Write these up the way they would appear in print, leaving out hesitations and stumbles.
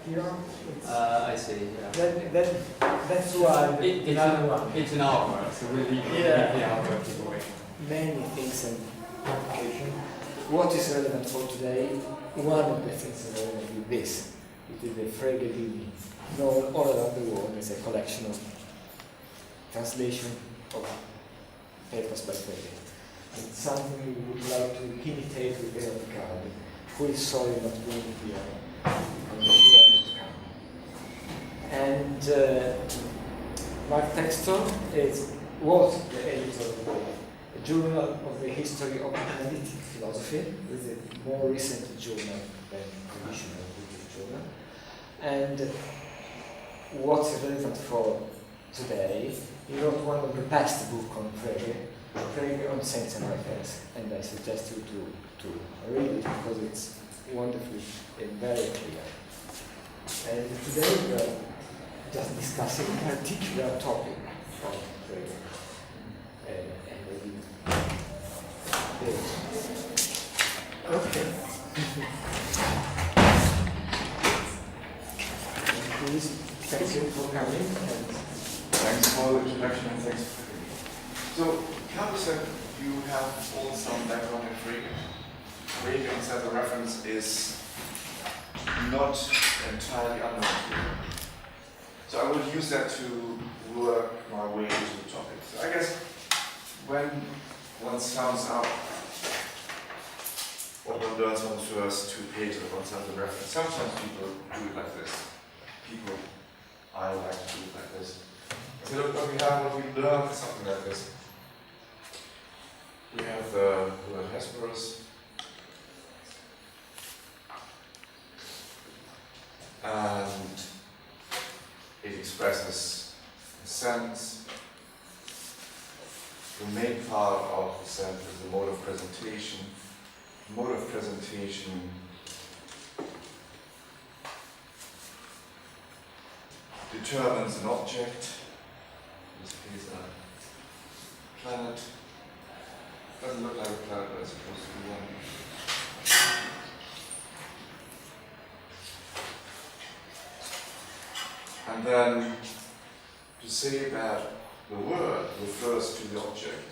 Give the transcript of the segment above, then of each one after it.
You know, I see, yeah. That's why It's an artwork, so we'll leave the artwork away. many things in application. What is relevant for today? One of the things is relevant is this. It is the Frege Beaney, known all around the world as a collection of translation of papers by Frege. It's something we would like to imitate with Carlo, who is sorry not being here, because he wanted to come. And Mark Textor was the editor of the Journal of the History of Analytic Philosophy, with a more recent journal than traditional British journal. And what's relevant for today, he wrote one of the past books on Frege on Saints and Reference, and I suggest you to read it because it's wonderfully and very clear. And today we are just discussing a particular topic of Frege. Okay. Please, thank you for coming. Thanks for the introduction and thanks for having me. So, Carlo said you have all some background in Frege. Frege, inside the reference, is not entirely unknown to you. So I will use that to work my way into the topic. So I guess when one sums up or one learns on the first 2 pages of the reference, sometimes people do it like this. I like to do it like this. So look what we have, what we learn, something like this. We have the word Hesperus, and it expresses a sense. The main part of the sense is the mode of presentation. The mode of presentation determines an object, in this case a planet. Doesn't look like a planet, but it's supposed to be one. And then to say that the word refers to the object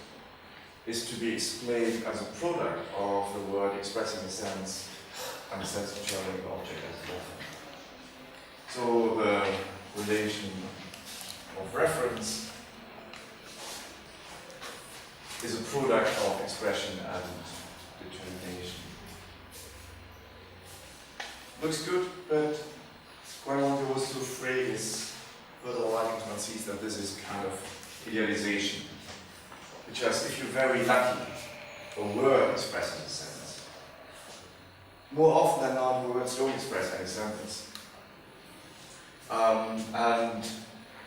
is to be explained as a product of the word expressing a sense and the sense of showing the object as a reference. So the relation of reference is a product of expression and determination. Looks good, but when one goes to phrase further right, one sees that this is kind of idealization. Because if you're very lucky, a word expresses a sentence. More often than not, words don't express any sentence. And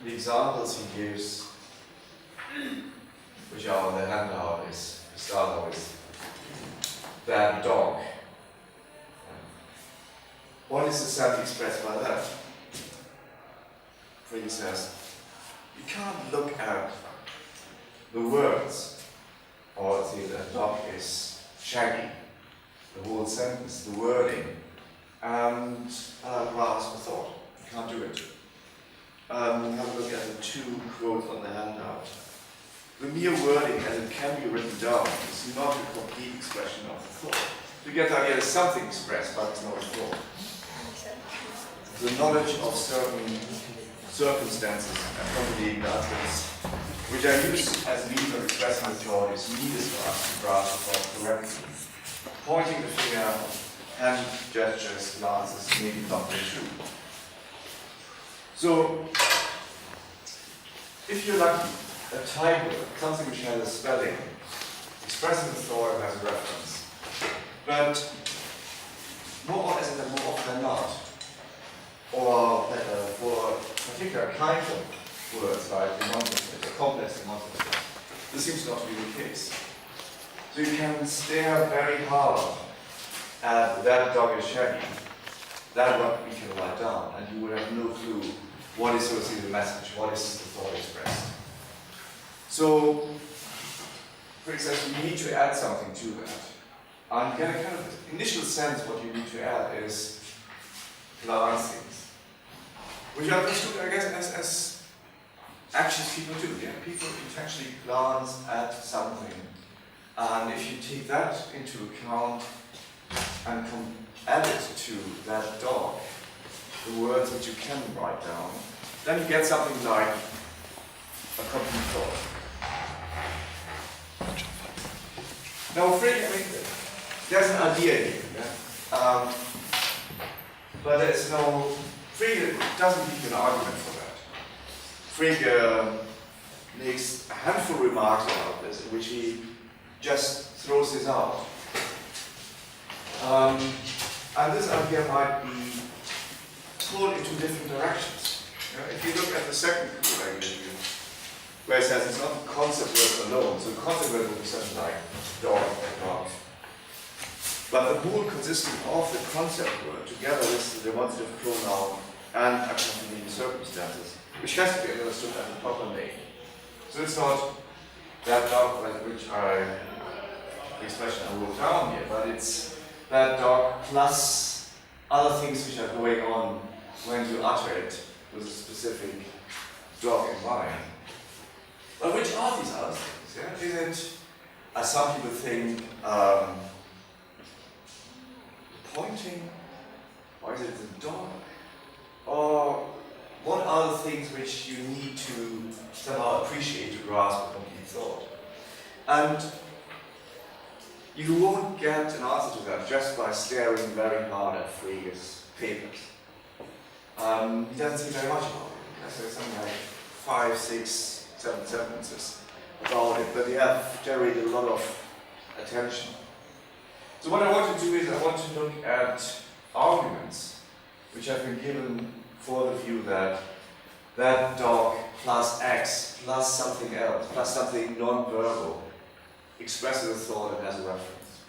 the examples he gives, which are on the handout, is to start with that dog. What is the sense expressed by that? Frege says, you can't look at the words, or say that dog is shaggy, the whole sentence, the wording, and grasp the thought. You can't do it. Have a look at the 2 quotes on the handout. The mere wording as it can be written down is not a complete expression of the thought. You get the idea that something expressed, but it's not a thought. The knowledge of certain circumstances accompanying the utterance, which I use as means of expressing the thought, is needed for us to grasp the thought correctly. Pointing the finger, hand gestures, glances, maybe not very true. So, if you're lucky, a type word, something which has a spelling, expressing the thought as a reference. But more often than not, or for particular kinds of words like demonstrative, complex demonstrative, this seems not to be the case. So you can stare very hard at that dog is shaggy, that what we can write down, and you would have no clue what is supposed the message, what is the thought expressed. So, for example, you need to add something to that. And you get a kind of initial sense what you need to add is plant things. which are understood, I guess, as actions people do. Yeah? People intentionally glance at something. And if you take that into account and add it to that dog, the words that you can write down, then you get something like a complete thought. Now, Frege, I mean, there's an idea here, yeah? But there's no, Frege doesn't give you an argument for that. Frege makes a handful of remarks about this, in which he just throws this out. And this idea might be pulled into different directions. You know, if you look at the second clue I gave you, where it says it's not the concept word alone, so the concept word would be something like dog or dog. But the whole consisting of the concept word together with the demonstrative pronoun and accompanying circumstances, which has to be understood as a proper name. So it's not that dog, which the expression I wrote down here, but it's that dog plus other things which are going on when you utter it with a specific dog in mind. But which are these other things? Yeah? Is it, as some people think, pointing, or is it the dog? Or what are the things which you need to somehow appreciate to grasp a complete thought? And you won't get an answer to that just by staring very hard at Frege's papers. He doesn't say very much about it. There's something like 5, 6, 7 sentences about it, but they have generated a lot of attention. So what I want to do is I want to look at arguments which have been given for the view that that dog plus X plus something else plus something non-verbal expresses a thought and has a reference.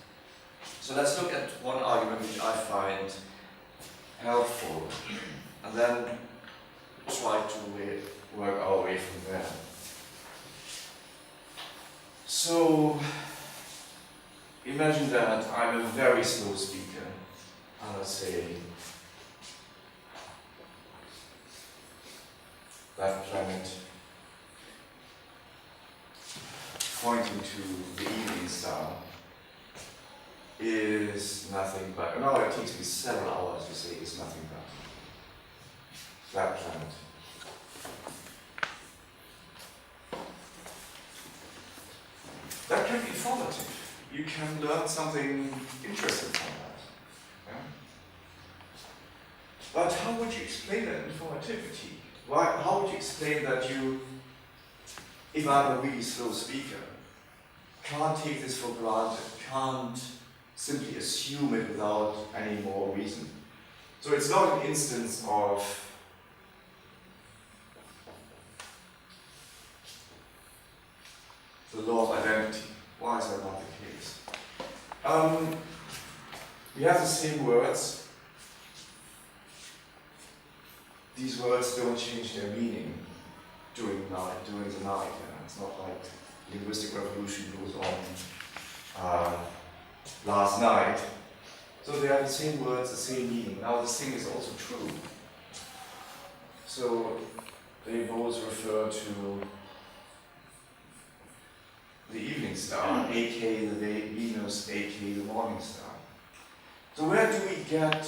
So let's look at one argument which I find helpful and then try to work our way from there. So imagine that I'm a very slow speaker, and I say that planet pointing to the evening star is nothing but, now it takes me several hours to say is nothing but that planet. That can be informative. You can learn something interesting from that. Yeah? But how would you explain that informativity? How would you explain that you, if I'm a really slow speaker, can't take this for granted, can't simply assume it without any more reason? So it's not an instance of the law of identity. Why is that not the case? We have the same words. These words don't change their meaning during the night. Yeah? It's not like linguistic revolution goes on last night. So they have the same words, the same meaning. Now this thing is also true. So they both refer to the evening star, aka the day Venus, aka the morning star. So where do we get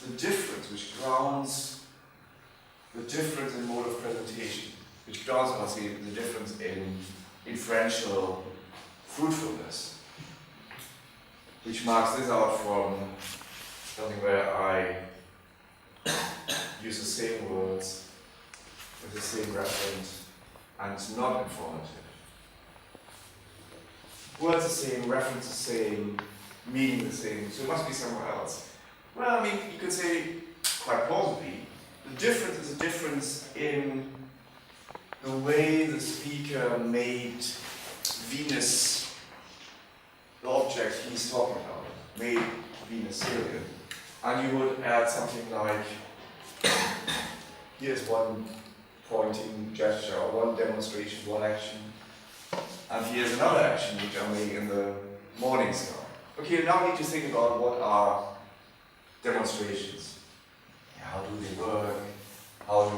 the difference which grounds the difference in mode of presentation, which grounds, I must say, the difference in inferential fruitfulness, which marks this out from something where I use the same words with the same reference and it's not informative. Words the same, reference the same, meaning the same, so it must be somewhere else. Well, I mean, you could say, quite plausibly, the difference is a difference in the way the speaker made Venus, the object he's talking about, made Venus salient. And you would add something like, here's one pointing gesture, or one demonstration, one action. And here's another action which I'm making in the morning star. Okay, now we need to think about what are demonstrations. How do they work? how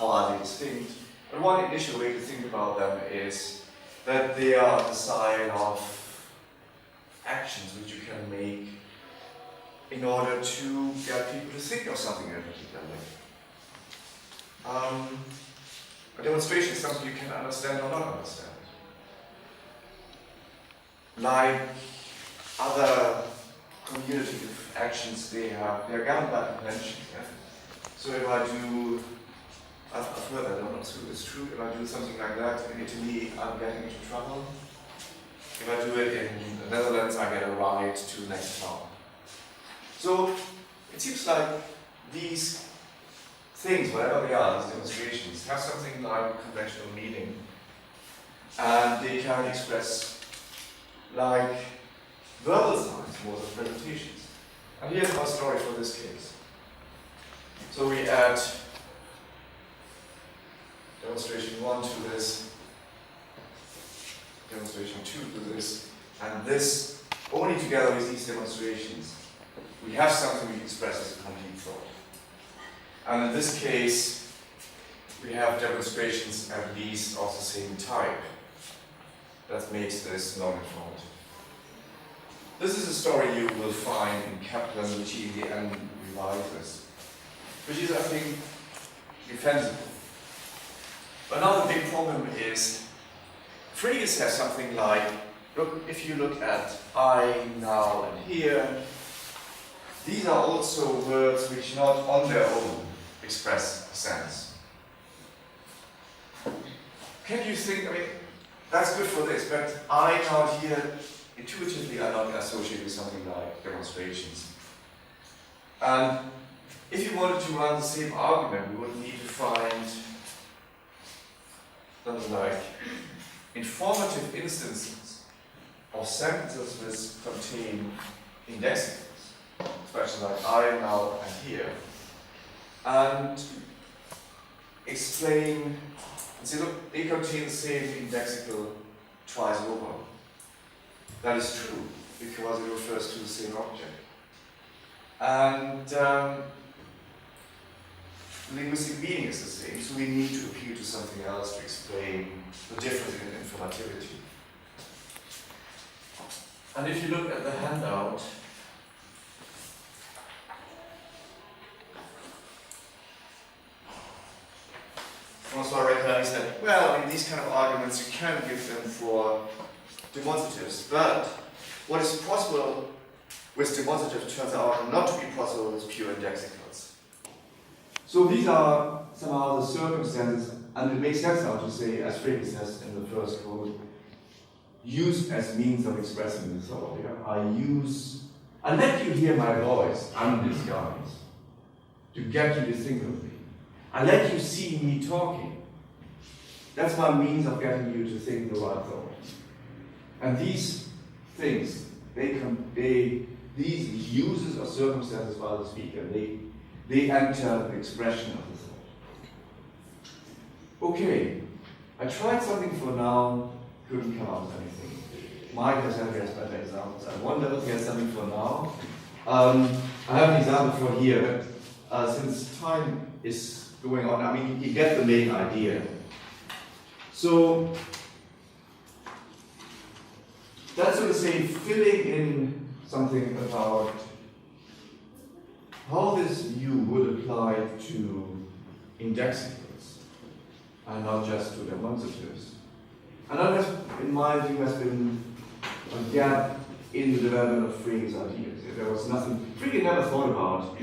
are they distinct? And one initial way to think about them is that they are the sign of actions which you can make in order to get people to think of something in a particular way. A demonstration is something you can understand or not understand. Like other communicative actions, they're governed by conventions. Yeah? So if I do, I've heard that, I'm not sure it's true, if I do something like that in Italy, I'm getting into trouble. If I do it in the Netherlands, I get a ride to the next town. So it seems like these things, whatever they are, these demonstrations, have something like conventional meaning, and they can express like verbal signs more than presentations. And here's my story for this case. So we add demonstration 1 to this, demonstration 2 to this, and this, only together with these demonstrations, we have something we express as a complete thought. And in this case, we have demonstrations at least of the same type. That makes this non-informative. This is a story you will find in Kaplan, Luigi, and Revisers, which is, I think, defensible. But now the big problem is, Frege says something like, look, if you look at I, now, and here, these are also words which not on their own express sense. Can you think, I mean, that's good for this, but I, now, here, intuitively are not associated with something like demonstrations. And if you wanted to run the same argument, we would need to find something like informative instances of sentences which contain indexicals, especially like I, now, and here, and explain and say, look, they contain the same indexical twice over. That is true, because it refers to the same object. And linguistic meaning is the same, so we need to appeal to something else to explain the difference in informativity. And if you look at the handout, François recognized that, well, I mean, these kind of arguments, you can give them for demonstratives, but what is possible with demonstrative turns out not to be possible with pure indexicals. So these are somehow the circumstances, and it makes sense now to say, as Frege says in the first quote, used as means of expressing the thought. Yeah? I let you hear my voice undisguised, to get you to think of me. I let you see me talking. That's my means of getting you to think the right thought. And these things, these uses or circumstances by the speaker, they enter the expression of the thought. Okay, I tried something for now, couldn't come up with anything. Mike has better examples. I wonder if he has something for now. I have an example for here, but since time is going on, I mean, you get the main idea. So, that's sort of say filling in something about how this view would apply to indexicals and not just to demonstratives. And that has, in my view, has been a gap in the development of Frege's ideas. There was nothing, Frege never thought about,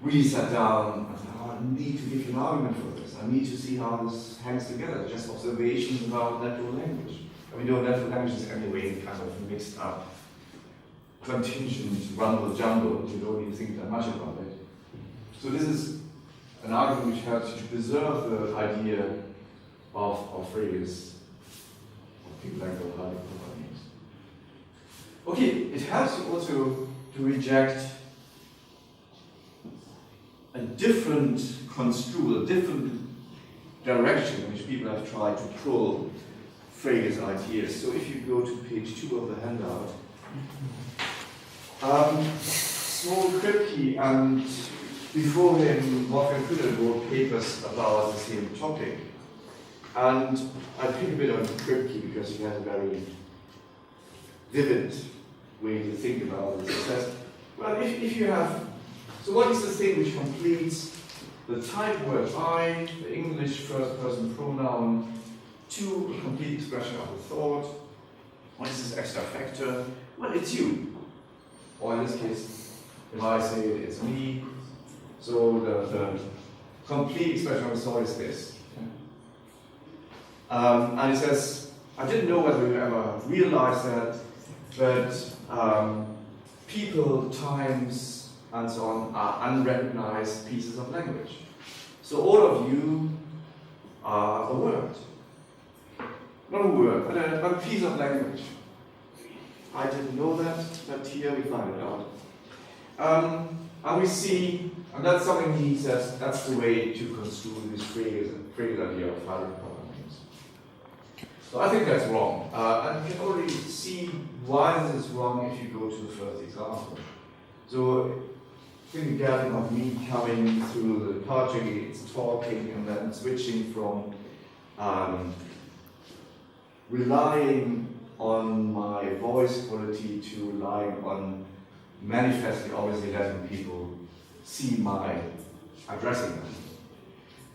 really sat down and said, oh, I need to give you an argument for this. I need to see how this hangs together. Just observations about natural language. I mean, natural language is anyway kind of mixed up, contingent, rumble-jumble. You don't even think that much about it. So this is an argument which helps to preserve the idea of Frege's, of people like the names. Okay, it helps you also to reject a different construal, a different direction in which people have tried to pull Frege's ideas. So if you go to page 2 of the handout, small crypty and before him, Wolfgang Kühne wrote papers about the same topic. And I pick a bit on Kripke because he has a very vivid way to think about it. He says, well, if you have, so what is the thing which completes the type word I, the English first person pronoun, to a complete expression of the thought? What is this extra factor? Well, it's you. Or in this case, if I say it, it's me. So the complete expression of the thought is this. And he says, I didn't know whether you ever realized that, but people, times, and so on are unrecognized pieces of language. So all of you are a word. Not a word, but a piece of language. I didn't know that, but here we find it out. And we see, and that's something he says, that's the way to construe this phrase idea of hybrid proper names. So I think that's wrong. And you can already see why this is wrong if you go to the first example. So think again of me coming through the departure gates, talking, and then switching from relying on my voice quality to relying on manifestly, obviously, letting people see my addressing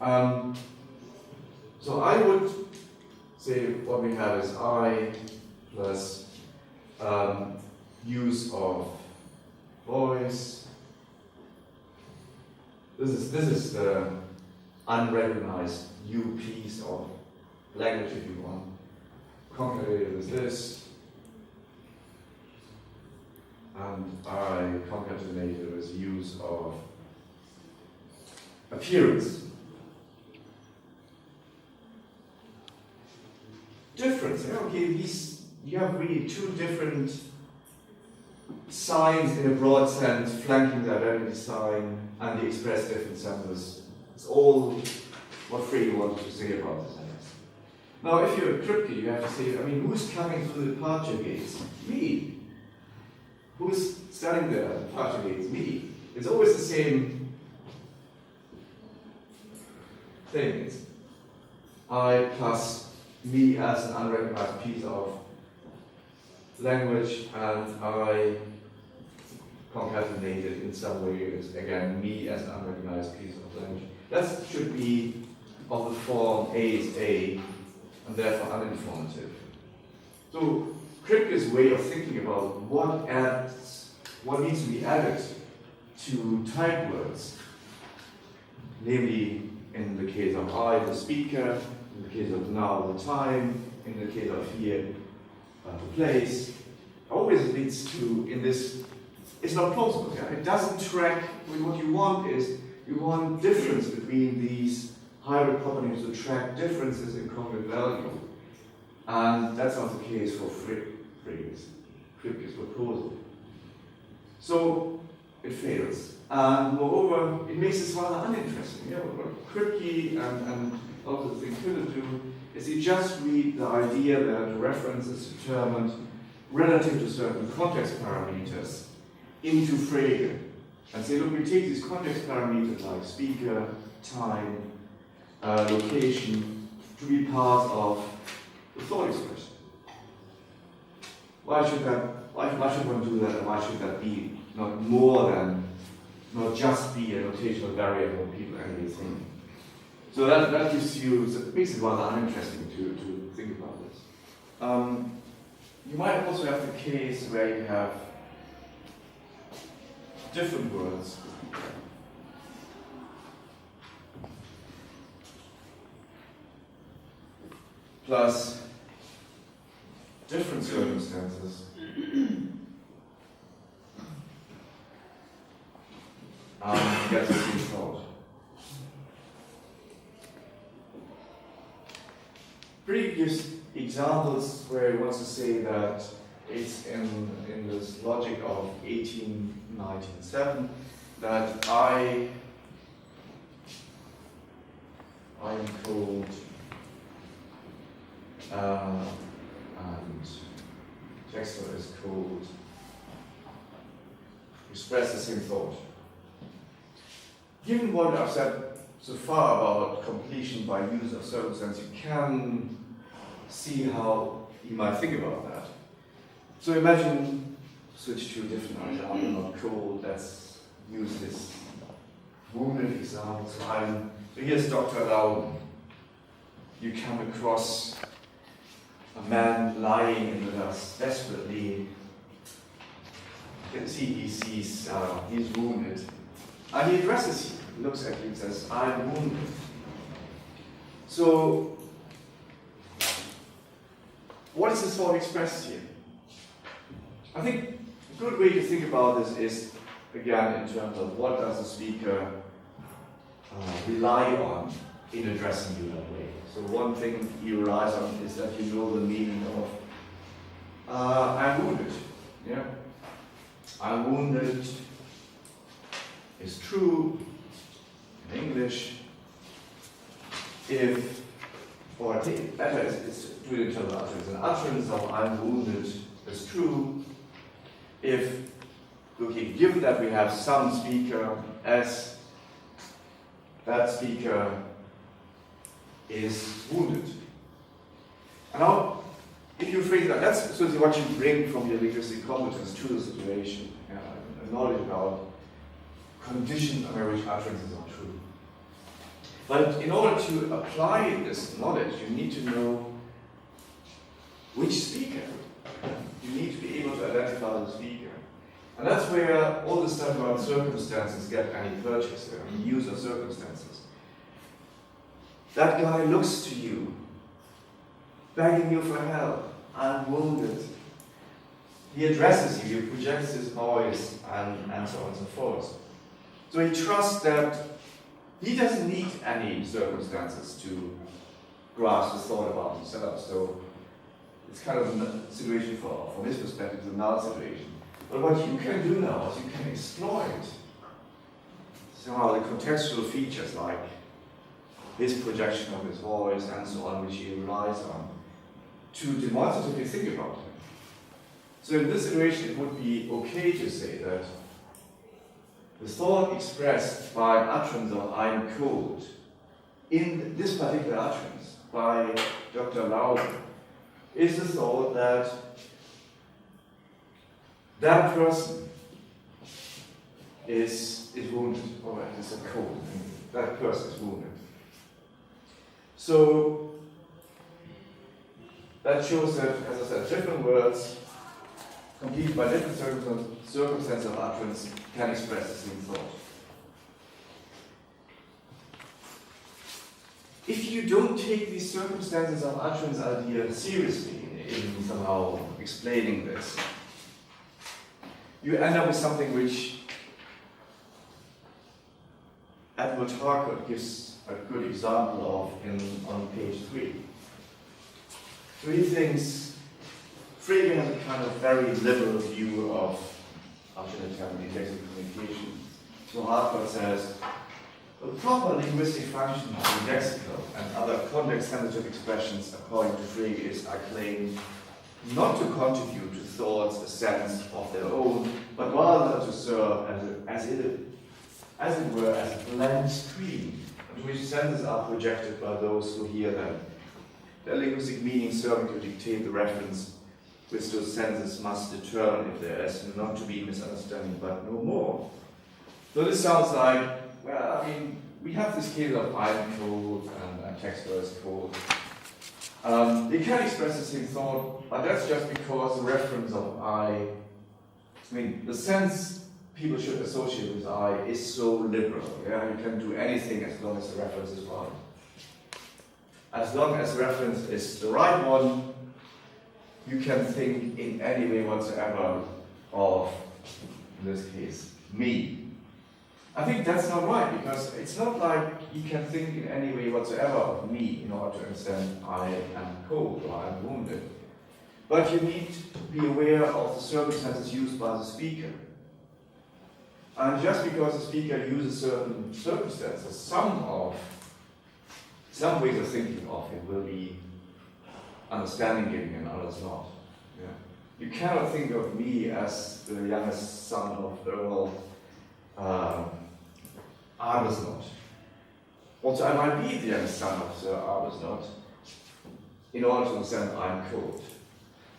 them. So I would say what we have is I plus use of voice. This is the unrecognized U piece of language, if you want. Concatenated with this, and I concatenated with use of appearance. Difference. Okay, these you have really two different signs in a broad sense, flanking the identity sign and the express different symbols. It's all what Frege wanted to say about this. Now, if you're a Kripke, you have to say, I mean, who's coming through the departure gates? Me. Who's standing there at the departure gates? Me. It's always the same thing. It's I plus me as an unrecognized piece of language, and I concatenated in some way as, again, me as an unrecognized piece of language. That should be of the form A is A, and therefore uninformative. So Kripke's way of thinking about what needs to be added to type words, namely in the case of I, the speaker, in the case of now, the time, in the case of here, the place, always leads to, in this, it's not plausible. Yeah? It doesn't track, what you want is, you want difference between these hybrid properties to track differences in cognitive value. And that's not the case for Frege's proposal. So it fails. And moreover, it makes this rather uninteresting. Yeah, what Kripke and other things could do is you just read the idea that the reference is determined relative to certain context parameters into Frege. And say, look, we take these context parameters like speaker, time, location, to be part of the thought expression. Why should one do that, and why should that be not just be a notational variable people anyway think? So that gives you, it makes it rather uninteresting to think about this. You might also have the case where you have different words. Plus different circumstances. Get the same thought. Frege gives examples where he wants to say that it's in this logic of 1897 that I am called and Textor is called express the same thought. given what I've said so far about completion by use of circumstance, you can see how you might think about that. So imagine, switch to a different example, not cold, let's use this wounded example. So here's Dr. Lau. You come across a man lying in the dust, desperately. You can see he's wounded. And he addresses you, he looks at you and says, I'm wounded. So, what is the thought expressed here? I think a good way to think about this is, again, in terms of what does the speaker rely on in addressing you that way. So one thing he relies on is that you know the meaning of I'm wounded. Yeah? I'm wounded is true in English if, or I think better is to do it in terms of utterance. An utterance of I'm wounded is true if, okay, given that we have some speaker as that speaker is wounded. And now, if you phrase that, that's sort of what you bring from your linguistic competence to the situation, a knowledge about conditions under which utterances are true. But in order to apply this knowledge, you need to know which speaker. You need to be able to identify the speaker. And that's where all the stuff about circumstances get any purchase there, the use of circumstances. That guy looks to you, begging you for help. I'm wounded. He addresses you, he projects his voice, and so on and so forth. So he trusts that he doesn't need any circumstances to grasp his thought about himself. So it's kind of a situation from his perspective, it's a null situation. But what you can do now is you can exploit somehow the contextual features like his projection of his voice and so on, which he relies on, to demonstratively think about him. So in this situation, it would be okay to say that the thought expressed by an utterance of I'm cold, in this particular utterance by Dr. Lau, is the thought that that person is wounded, or is a cold. That person is wounded. So that shows that, as I said, different words, completed by different circumstances of utterance, can express the same thought. If you don't take these circumstances of utterance idea seriously in somehow explaining this, you end up with something which Edward Harcourt gives a good example of on page 3. So he thinks Frege has a kind of very liberal view of utilitarian indexical communication. So Harcourt says, the proper linguistic function of indexical and other context-sensitive expressions, according to Frege, is, I claim, not to contribute to thoughts a sense of their own, but rather to serve as it were, as a blank screen, into which senses are projected by those who hear them. Their linguistic meaning serving to dictate the reference which those senses must determine if there is not to be misunderstanding, but no more. So this sounds like, well, I mean, we have this case of I'm cold and Textor is cold. They can express the same thought, but that's just because the reference of I mean, the sense people should associate with I is so liberal. Yeah, you can do anything as long as the reference is right. As long as the reference is the right one, you can think in any way whatsoever of, in this case, me. I think that's not right, because it's not like you can think in any way whatsoever of me in order to understand I am cold or I'm wounded. But you need to be aware of the circumstances used by the speaker. And just because the speaker uses certain circumstances, some ways of thinking of him will be understanding giving and others not. Yeah. You cannot think of me as the youngest son of Earl Arbesnot. Also, I might be the youngest son of Sir Arbesnot in order to understand I'm cold.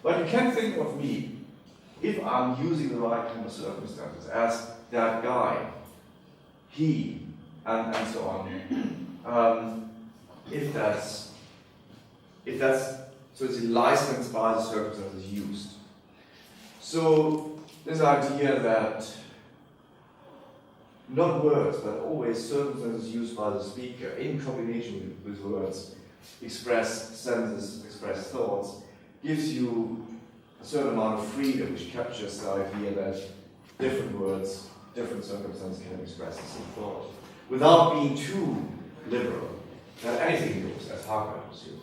But you can think of me, if I'm using the right kind of circumstances, as that guy, he, and so on. If that's so it's licensed by the circumstances used. So this idea that not words, but always circumstances used by the speaker in combination with words, express sentences, express thoughts, gives you a certain amount of freedom, which captures the idea that different words, different circumstances can express the same thought, without being too liberal, that anything goes, as Harker assumes.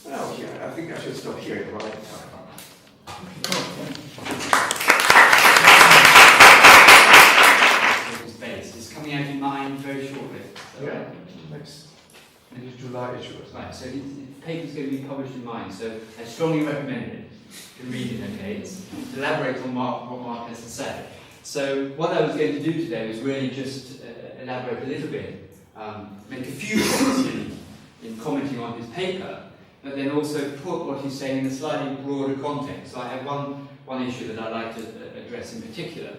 Well, yeah, I think I should stop here at the right time. It's coming out in mind very shortly. So Yeah, next. It is July issue. Right, so the paper's going to be published in Mind, so I strongly recommend it. You can read it, okay? It's to elaborate on what Mark has to say. So what I was going to do today was really just elaborate a little bit, make a few points in commenting on his paper, but then also put what he's saying in a slightly broader context. So I have one issue that I'd like to address in particular.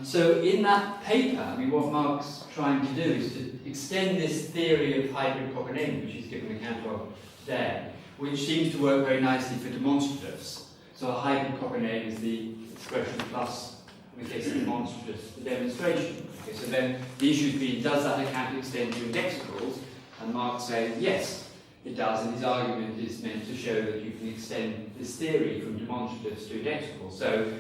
So in that paper, I mean, what Mark's trying to do is to extend this theory of hybrid proper naming, which he's given account of today, which seems to work very nicely for demonstratives. So a hybrid proper name is the expression plus, in the case of demonstratives, the demonstration. Okay, so then the issue being, does that account extend to indexicals? And Mark's saying, yes, it does, and his argument is meant to show that you can extend this theory from demonstratives to indexicals. So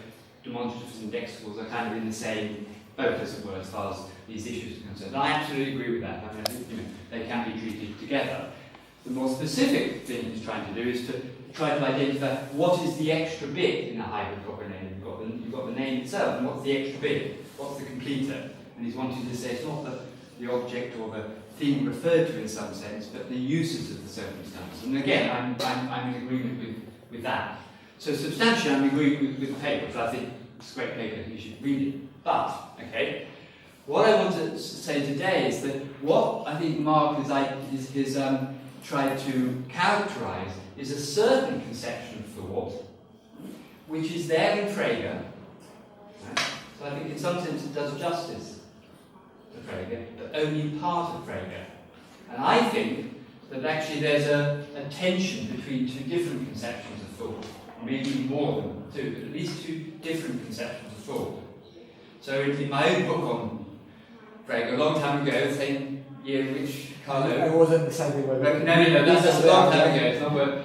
demonstratives and indexicals are kind of in the same boat, as it were, as far as these issues are concerned. I absolutely agree with that. I mean, I think they can be treated together. The more specific thing he's trying to do is to try to identify what is the extra bit in a hybrid proper name. You've got the name itself, and what's the extra bit? What's the completer? And he's wanting to say it's not the object or the thing referred to in some sense, but the uses of the circumstance. And again, I'm in agreement with that. So substantially, I'm agreeing with the paper, because I think it's a great paper, you should read it. But, okay, what I want to say today is that what I think Mark has tried to characterize is a certain conception of thought, which is there in Frege. Right? So I think in some sense it does justice to Frege, but only part of Frege. And I think that actually there's a tension between two different conceptions of thought. Maybe more than two, but at least two different conceptions of thought. So in my own book on Frege, a long time ago, the same year in which Carlo... I wasn't deciding whether... No, that's a long time ago. It's not where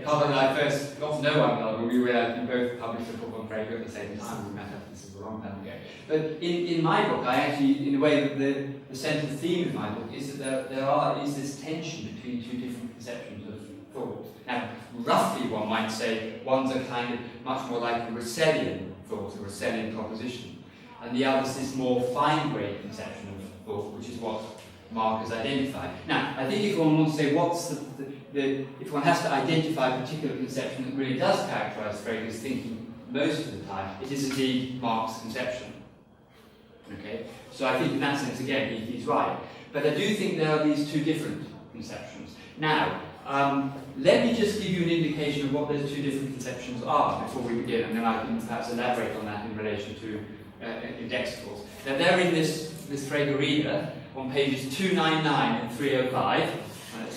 Carlo and I first got to know one another. We both published a book on Frege at the same time. We met up, this is a long time ago. But in my book, I actually, in a way, the central theme of my book is that there is this tension between two different conceptions of thought. Now, roughly one might say one's a kind of much more like a Russellian thought, a Russellian proposition, and the other's this more fine-grained conception of thought, which is what Mark has identified. Now, I think if one wants to say what's if one has to identify a particular conception that really does characterize Frege's thinking most of the time, it is indeed Mark's conception. Okay? So I think in that sense, again, he's right. But I do think there are these two different conceptions. Now, let me just give you an indication of what those two different conceptions are before we begin, and then I can perhaps elaborate on that in relation to indexicals. Now, they're in this Frege reader on pages 299 and 305.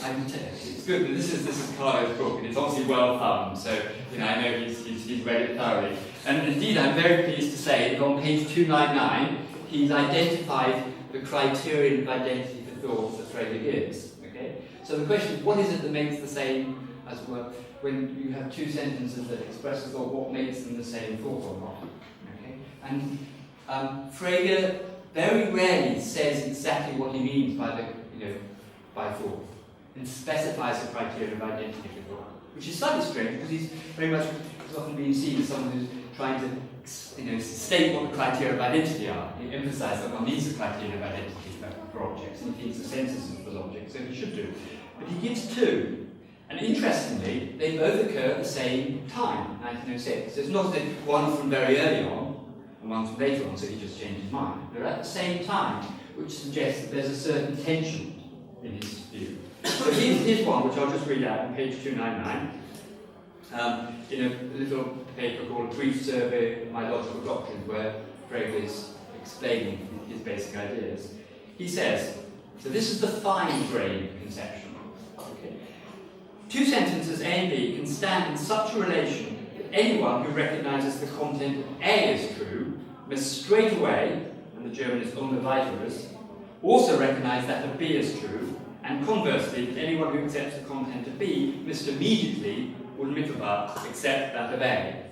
It's good that this is Carlo's book, and it's obviously well thumbed, so I know he's read it thoroughly. And indeed, I'm very pleased to say that on page 299, he's identified the criterion of identity for thought that Frege gives. Okay? So the question is, what is it that makes the same, as it were, when you have two sentences that express a thought, what makes them the same thought or not? Okay? And Frege very rarely says exactly what he means by by thought, and specifies the criteria of identity for thought, which is slightly strange because he's very much often being seen as someone who's trying to state what the criteria of identity are. He emphasizes that one needs a criteria of identity for objects, and he thinks the senses of those objects, so he should do. But he gives two, and interestingly, they both occur at the same time, 1906. So it's not that one from very early on, and one from later on, so he just changed his mind. They're at the same time, which suggests that there's a certain tension in his view. So here's one, which I'll just read out on page 299, in a little paper called A Brief Survey of My Logical Doctrines, where Frege is explaining his basic ideas. He says, so this is the fine-grained conception. Okay. Two sentences A and B can stand in such a relation that anyone who recognises the content of A as true must straight away, and the German is ohne weiteres, also recognise that of B as true, and conversely, that anyone who accepts the content of B must immediately, unmittelbar, accept that of A.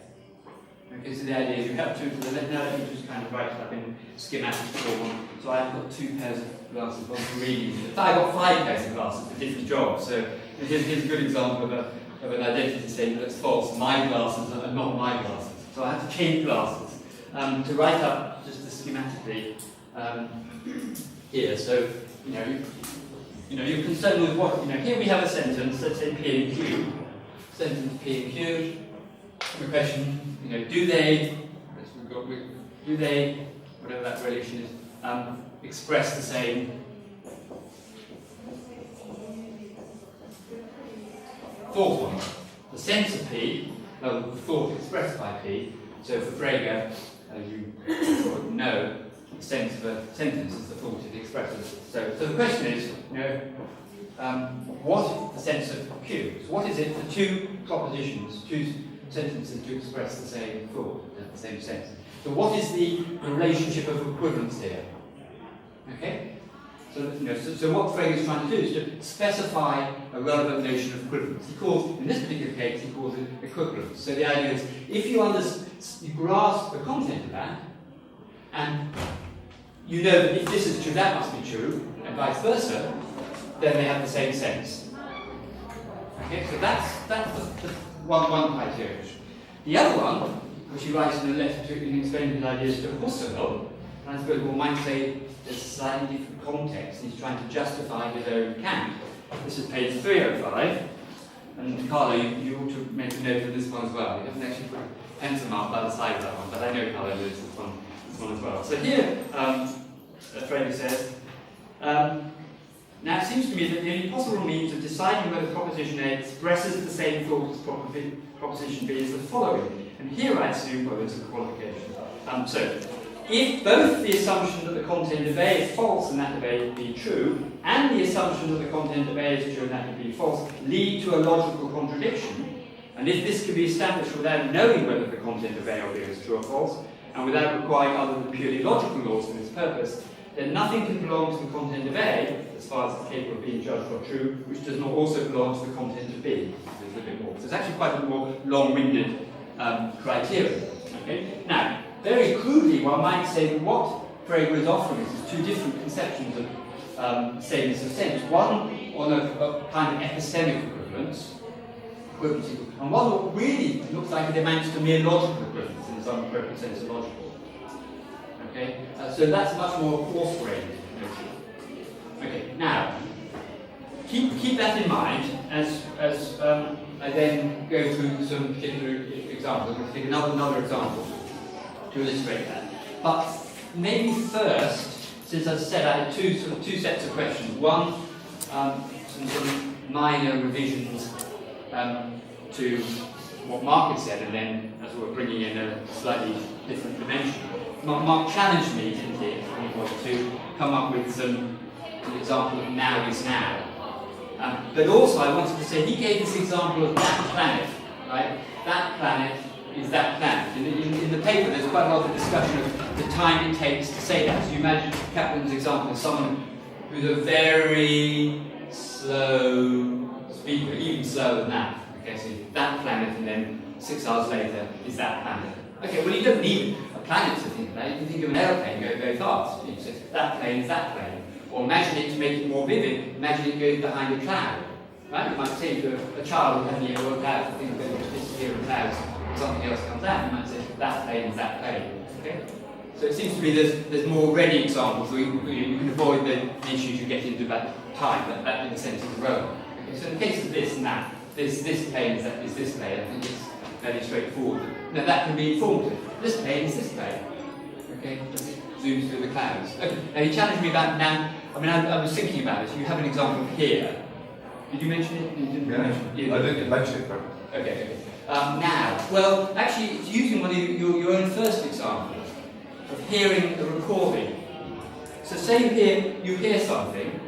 Okay, so the idea is you have two to the left. Now let me just kind of write it up in schematic form. So I've got 2 pairs of glasses, one for reading. I've got 5 pairs of glasses for different jobs. So here's a good example of an identity statement that's false. My glasses are not my glasses. So I have to change glasses to write up just schematically here. So you're concerned with what here we have a sentence. Let's say P and Q. Sentence P and Q. The question, do they, whatever that relation is, express the same thought on it? The sense of P, the thought expressed by P. So for Frege, you sort of know the sense of a sentence is the thought it expresses. So the question is, what is the sense of Q? So what is it for two propositions, two sentences to express the same thought, the same sense? So what is the relationship of equivalence here? Okay? So what Frege is trying to do is to specify a relevant notion of equivalence. In this particular case, he calls it equivalence. So the idea is, if you grasp the content of that, and you know that if this is true, that must be true, and vice versa, then they have the same sense. Okay, so that's the one criterion. The other one, which he writes in a letter in explaining his ideas to Husserl, and I suppose one might say there's a slightly different context. He's trying to justify his own camp. This is page 305, and Carlo, you ought to make a note of this one as well. He doesn't actually put a pencil mark by the side of that one, but I know Carlo knows this one as well. So here, Frege says, now it seems to me that the only possible means of deciding whether proposition A expresses the same thought as proposition B is the following. And here I assume, well, there's a qualification. So, if both the assumption that the content of A is false and that of A be true, and the assumption that the content of A is true and that of B false, lead to a logical contradiction, and if this can be established without knowing whether the content of A or B is true or false, and without requiring other than purely logical laws for this purpose, then nothing can belong to the content of A, as far as it's capable of being judged for true, which does not also belong to the content of B. There's a bit more. So it's actually quite a more long-winded criteria. Okay? Now, very crudely, one might say that what Frege is offering is two different conceptions of sameness of sense. One on a kind of epistemic equivalence, and one that really looks like it amounts to mere logical equivalence in some appropriate sense of logical. Okay, so that's much more coarse-grained notion. Okay, now keep that in mind as I then go through some particular examples. I'm going to take another example to illustrate that. But maybe first, since as I said, I had two sets of questions. One, some sort of minor revisions to what Mark had said, and then as we're bringing in a slightly different dimension. Mark challenged me, didn't he, to come up with an example of now is now. But also I wanted to say, he gave this example of that planet, right? That planet is that planet. In the paper there's quite a lot of discussion of the time it takes to say that. So you imagine Kaplan's example of someone who's a very slow speaker, even slower than that. Okay, so that planet, and then 6 hours later is that planet. Okay, well you don't need a planet to think about. You can think of an aeroplane going very fast. You say that plane is that plane. Or imagine it, to make it more vivid, imagine it goes behind a cloud. Right? You might say to a child who hasn't yet worked out the thing going to disappear in clouds, or something else comes out, you might say that plane is that plane. Okay? So it seems to me there's more ready examples, so you can avoid the issues you get into about time, that in the sense of the road. Okay, so in the case of this and that, this plane is this plane, I think it's fairly straightforward. Now that can be informative. This plane is this plane. Okay, zooms through the clouds. Okay. Now he challenged me about now. I mean, I was thinking about this. You have an example here. Did you mention it? You didn't mention it. I didn't mention it, but Okay. Now, well, actually, it's using one of your own first example of hearing a recording. So, say you hear something,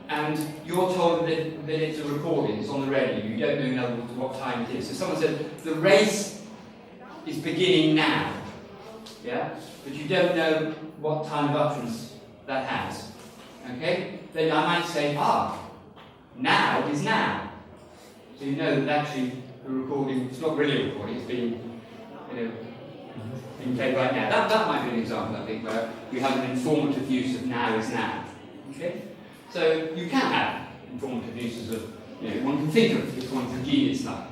and you're told that it's a recording. It's on the radio. You don't know, in other words, what time it is. So, someone said the race is beginning now. Yeah, but you don't know what time of utterance that has. Okay? Then I might say, now is now. So you know that actually the recording, it's not really a recording, it's being played right now. That might be an example, I think, where we have an informative use of now is now. Okay? So you can have informative uses of, one can think of, if one's a genius now,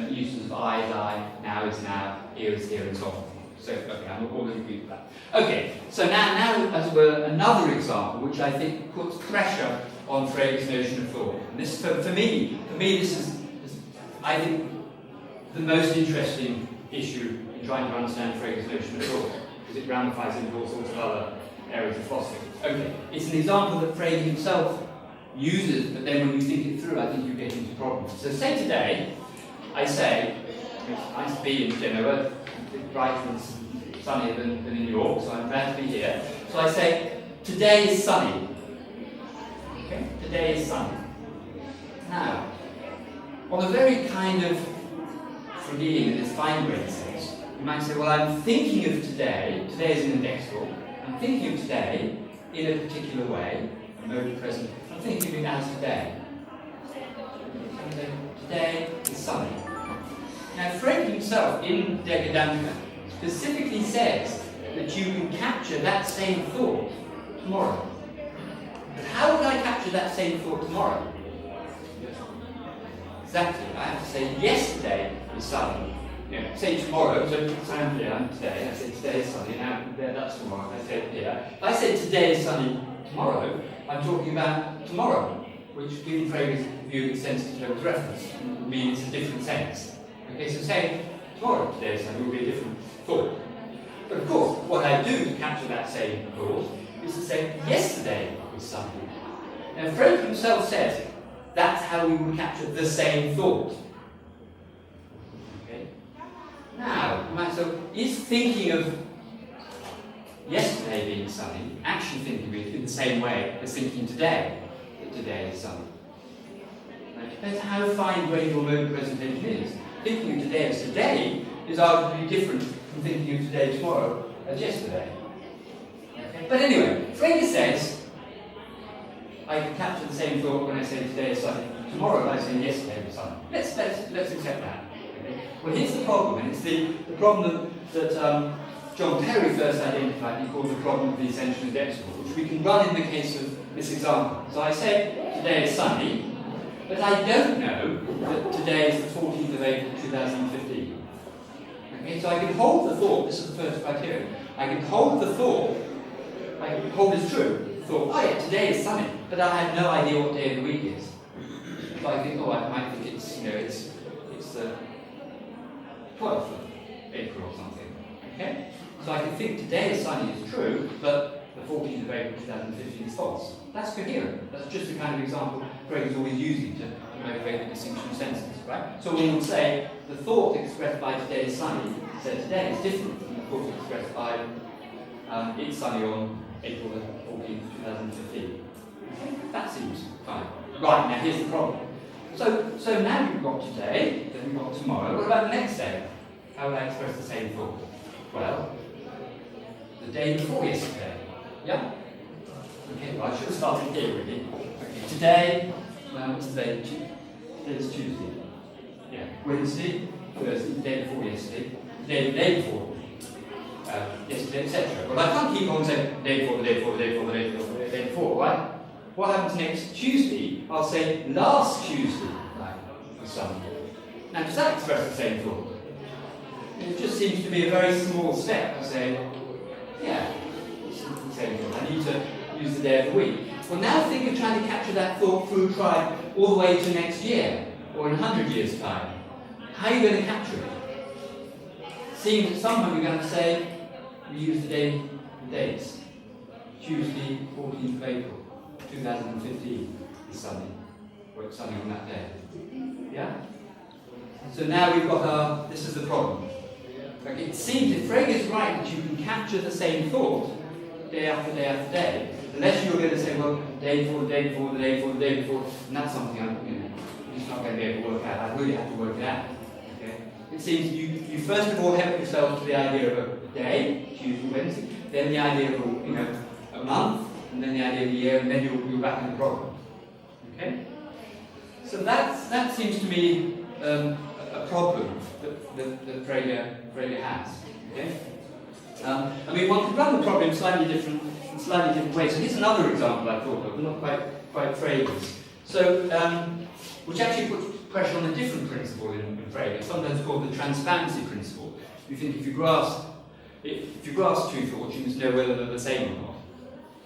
uses of I is I, now is now, here is here, and so on. So, okay, I'm all going to agree with that. Okay, so now, as it were, another example which I think puts pressure on Frege's notion of thought. And this, for me, this is, I think, the most interesting issue in trying to understand Frege's notion of thought, because it ramifies into all sorts of other areas of philosophy. Okay, it's an example that Frege himself uses, but then when you think it through, I think you get into problems. So, say today, I say, it's nice to be in Genoa, it's brighter and sunnier than in New York, so I'm glad to be here. So I say, today is sunny. Okay? Today is sunny. Now, on a very kind of Freudian and fine-grained sense, you might say, well, I'm thinking of today is an indexical, I'm thinking of today in a particular way, a mode of present, I'm thinking of it as today. Today is sunny. Now, Frege himself, in Der Gedanke, specifically says that you can capture that same thought tomorrow. But how would I capture that same thought tomorrow? Exactly, I have to say yesterday is sunny. Say tomorrow, so I'm here, I'm today, I say today is sunny, now that's tomorrow, I say it here. If I say today is sunny tomorrow, I'm talking about tomorrow, which given Frege's view of sensitive terms reference means a different sense. Okay, so saying tomorrow, today is sunny will be a different thought. But of course, what I do to capture that same thought is to say yesterday was sunny. Now, Frege himself says that's how we would capture the same thought. Okay? Now, so is thinking of yesterday being sunny actually thinking of it in the same way as thinking today that today is sunny? It depends how fine-grained your mode of presentation is. Thinking of today as today is arguably different from thinking of today tomorrow as yesterday. Okay? But anyway, Frege says I can capture the same thought when I say today is sunny. Tomorrow I say yesterday was sunny. Let's accept that. Okay? Well, here's the problem, and it's the problem that John Perry first identified. He called the problem of the essential indexical, which we can run in the case of this example. So I say today is sunny, but I don't know that today is the 14th of April 2015. Okay, so I can hold the thought. This is the first criterion. I can hold the thought. I can hold this true. Thought, oh yeah, today is sunny, but I have no idea what day of the week is. So I think, I might think it's the 12th of April or something. Okay? So I can think today is sunny is true, but the 14th of April 2015 is false. That's coherent. That's just the kind of example Frege is always using to motivate the distinction of senses, right? So we would say the thought expressed by today is sunny, said today is different from the thought expressed by it's sunny on April 14th, 2015. That seems fine. Right, now here's the problem. So now we've got today, then we've got tomorrow. What about the next day? How would I express the same thought? Well, the day before yesterday. Yeah? Okay, well I should have started here really. Okay, today, what's today? Today is Tuesday. Yeah. Wednesday, Thursday, the day before yesterday, the day before. Yesterday, etc. Well, I can't keep on saying the day before, the day before, the day before, the day before, the day before, right? What happens next Tuesday? I'll say last Tuesday, like the sun. Now, does that express the same thought? It just seems to be a very small step to say, yeah, it's the same thought. I need to use the day of the week. Well, now think of trying to capture that thought through time all the way to next year, or in 100 years' time. How are you going to capture it? Seems at some point you're going to say, we use the day dates. Tuesday, 14th of April, 2015 is sunny. Or it's sunny on that day. Yeah? So now we've got our, this is the problem. Like it seems if Frege is right that you can capture the same thought day after day after day, unless you're going to say, well, day before, the day before, the day before, the day before, and that's something I'm just not going to be able to work out. I really have to work it out. Okay? It seems you first of all help yourself to the idea of a day, Tuesday, Wednesday, then the idea of a month, and then the idea of the year, and then you're back in the problem. Okay? So that seems to me a problem that Frege has. Okay? I mean, one could run the problem in slightly different ways. So here's another example I thought of, not quite Frege's. So, which actually puts pressure on a different principle in Frege, sometimes called the transparency principle. You think if you grasp two thoughts, you must know whether they're the same or not,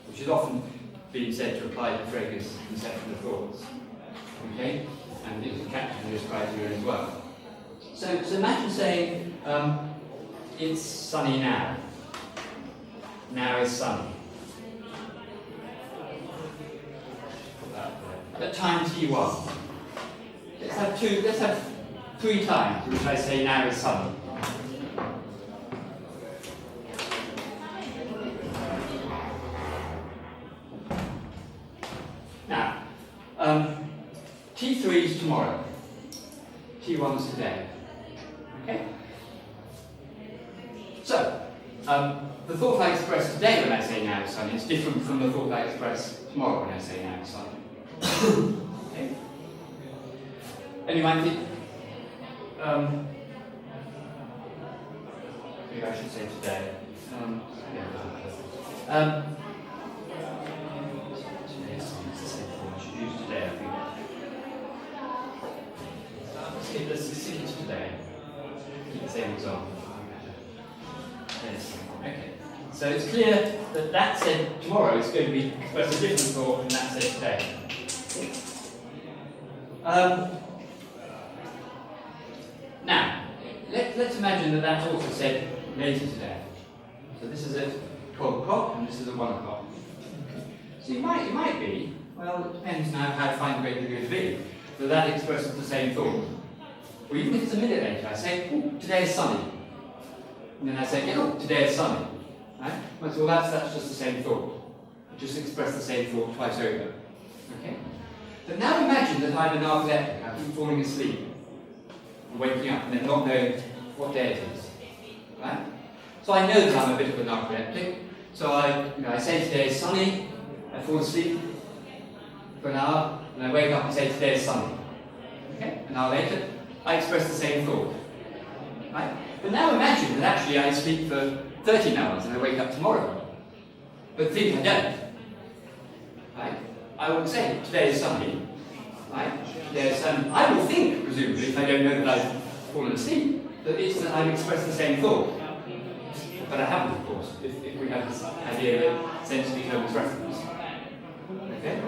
which has often been said to apply to Frege's conception of thoughts. Okay? And it was captured in this criteria as well. So imagine saying, it's sunny now. Now is sunny. At time t1. Let's have 3 times which I say now is sunny. Now, T3 is tomorrow. T1 is today. Okay? So, the thought I express today when I say now is sunny is different from the thought I express tomorrow when I say now is sunny. Okay? Anyway, I think, maybe I should say today. Today's sunny is the same thing. I should use today, I think. Let's stick it to today. Keep the same example. Yes. Okay. So it's clear that that said tomorrow is going to be express a different thought than that said today. Now, let's imagine that that's also said later today. So this is at 12 o'clock and this is at 1 o'clock. So it might be, well, it depends now how fine the rate you're going to be, that expresses the same thought. Or even if it's a minute later, I say, oh, today is sunny. And then I say, oh, today is sunny. Right? Well, that's just the same thought. I just express the same thought twice over. Okay? But now imagine that I'm a narcoleptic. I've been falling asleep and waking up and then not knowing what day it is. Right? So I know that I'm a bit of a narcoleptic. So I say today is sunny. I fall asleep for an hour and I wake up and say today is sunny. Okay? An hour later, I express the same thought. Right? But now imagine that actually I sleep for 13 hours and I wake up tomorrow. But think I don't. Right? I would say today is sunny. Right? Today is sunny. I will think, presumably, if I don't know that I've fallen asleep, that it's that I've expressed the same thought. But I haven't, of course, if we have this idea that sense determines reference. Okay?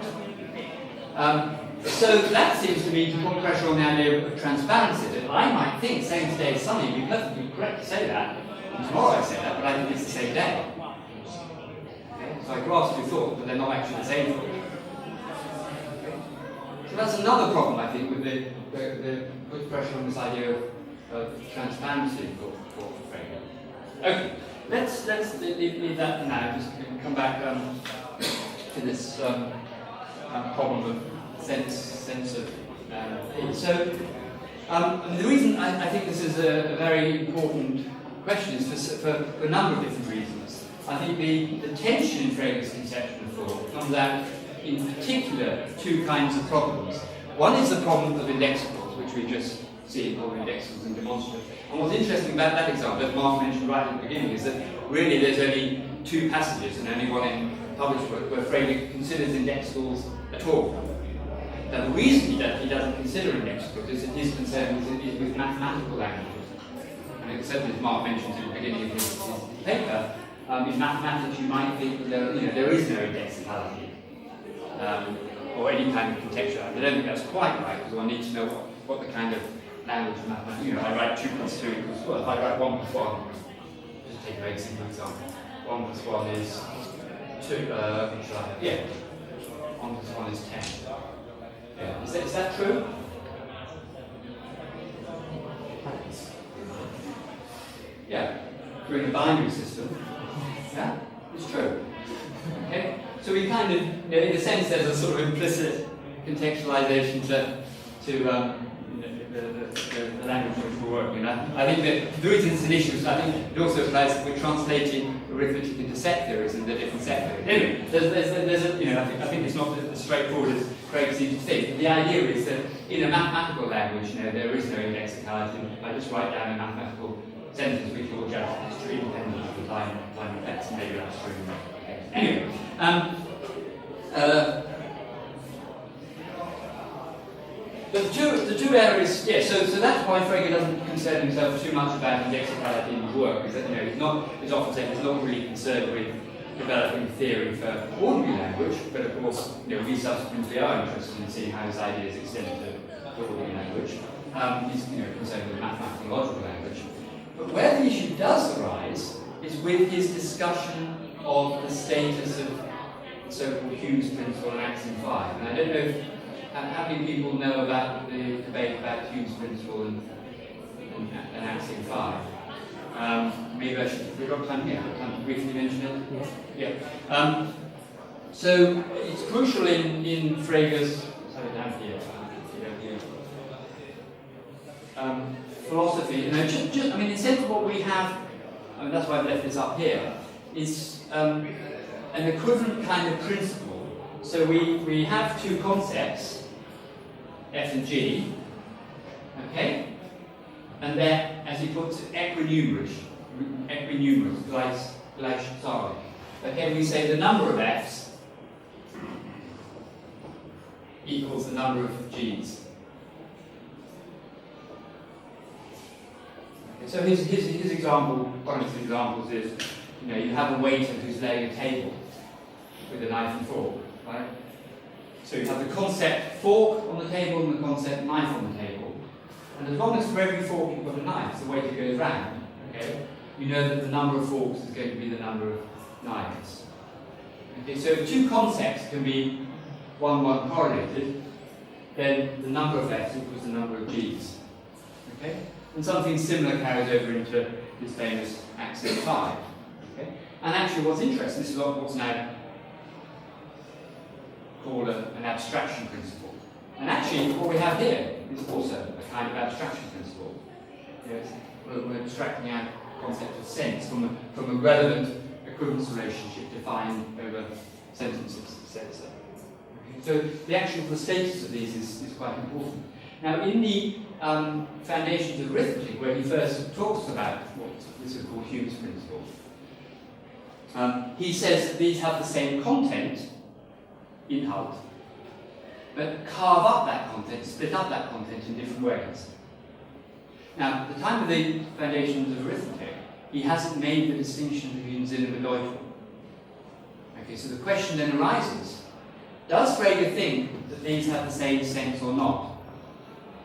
So that seems to me to put pressure on the idea of transparency, that I might think saying today is sunny would be perfectly correct to say that, and tomorrow I say that, but I think it's the same day. Okay? So I grasp your thought, but they're not actually the same thought. Okay? So that's another problem, I think, with the put pressure on this idea of transparency for Frege. Okay, let's leave that for now, just come back to this problem of sense of so the reason I think this is a very important question is for a number of different reasons. I think the tension in Frege's conception of thought comes out in particular 2 kinds of problems. One is the problem of indexicals, which we just see called indexicals and demonstrative. And what's interesting about that example, as Mark mentioned right at the beginning, is that really there's only 2 passages and only one in published work where Frege considers indexicals at all. Now the reason he doesn't consider indexicals is that his concern is with mathematical languages. And certainly as Mark mentioned at the beginning of his paper, in mathematics you might think that there is no indexicality or any kind of contextuality. I don't think that's quite right, because one needs to know what the kind of language of mathematics. I write 2 + 2 = 4. If I write 1 + 1, just take a very simple example. 1 plus 1 is 2, what should I have? Yeah, 1 plus 1 is 10. Yeah. Is that true? Yeah, we're in a binary system. Yeah, it's true. Okay, so we kind of, in a sense, there's a sort of implicit contextualization to the language which we're working on. I think that the reason it's an issue, I think it also applies if we're translating arithmetic into set theories and the different set theories. Anyway, there's a, I think it's not as straightforward as Craig seems to think. But the idea is that in a mathematical language, there is no indexicality. I just write down a mathematical sentence which will just is true independent of the time effects, and maybe that's true. Anyway, but the two areas, yeah. So that's why Frege doesn't concern himself too much about indexicality in his work. Is that he's not, as often said, he's not really concerned with developing theory for ordinary language. But of course, we subsequently are interested in seeing how his ideas extend to ordinary language. He's concerned with mathematical logical language. But where the issue does arise is with his discussion of the status of the so-called Hume's principle and axiom 5. And I don't know if how many people know about the debate about Hume's principle and axiom 5. Maybe I should, we've got time here, can I briefly mention it? Yeah. So it's crucial in Frege's, philosophy. I mean, in sense of what we have, that's why I've left this up here, is an equivalent kind of principle. So we have two concepts, F and G, okay? And they're, as he puts it, equinumerous, gleichzahlig. Okay, we say the number of F's equals the number of G's. So his example, one of his examples is, you have a waiter who's laying a table with a knife and fork, right? So you have the concept fork on the table and the concept knife on the table. And as long as for every fork you've got a knife, the waiter goes round, okay, you know that the number of forks is going to be the number of knives. Okay, so if two concepts can be one-one correlated, then the number of F's equals the number of G's. Okay? And something similar carries over into this famous axiom 5. Okay? And actually what's interesting, this is what's now called an abstraction principle. And actually what we have here is also a kind of abstraction principle. We're abstracting out the concept of sense from a relevant equivalence relationship defined over sentences, etc. Okay? So the status of these is quite important. Now in the Foundations of Arithmetic, where he first talks about what this is called Hume's principle, he says that these have the same content, inhalt, but carve up that content, split up that content in different ways. Now, at the time of the Foundations of Arithmetic, he hasn't made the distinction between Sinn and Bedeutung. Okay, so the question then arises, does Frege think that these have the same sense or not?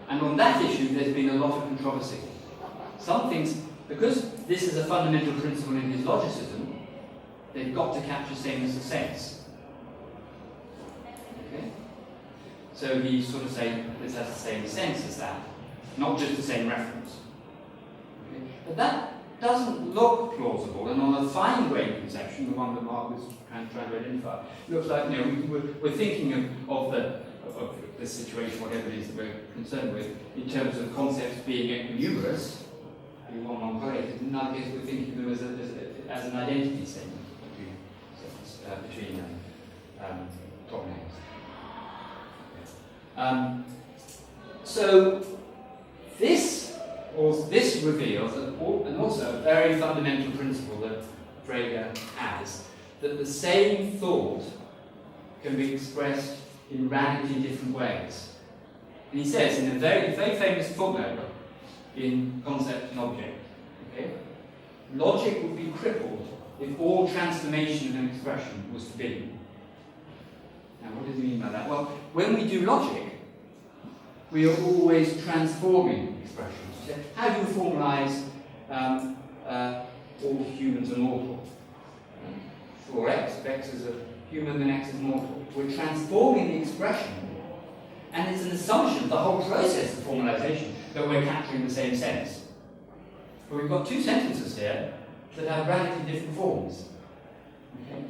And on that issue, there's been a lot of controversy. Some things, because this is a fundamental principle in his logicism, they've got to capture sameness of sense. Okay? So he's sort of saying this has the same sense as that, not just the same reference. Okay? But that doesn't look plausible, and on a fine-grained conception, the one that Mark was trying to identify, looks like we're thinking of this situation, whatever it is that we're concerned with, in terms of concepts being equinumerous, one correlated. In that case, we're thinking of them as an identity statement between top names. So this reveals and also a very fundamental principle that Frege has, that the same thought can be expressed in radically different ways. And he says in a very, very famous footnote in Concept and Object, okay, logic would be crippled if all transformation of an expression was forbidden. Now, what does he mean by that? Well, when we do logic, we are always transforming expressions. So how do you formalize all humans are mortal? X is a human, then X is mortal. We're transforming the expression, and it's an assumption of the whole process of formalization that we're capturing the same sense. But we've got two sentences here that have radically different forms. Okay?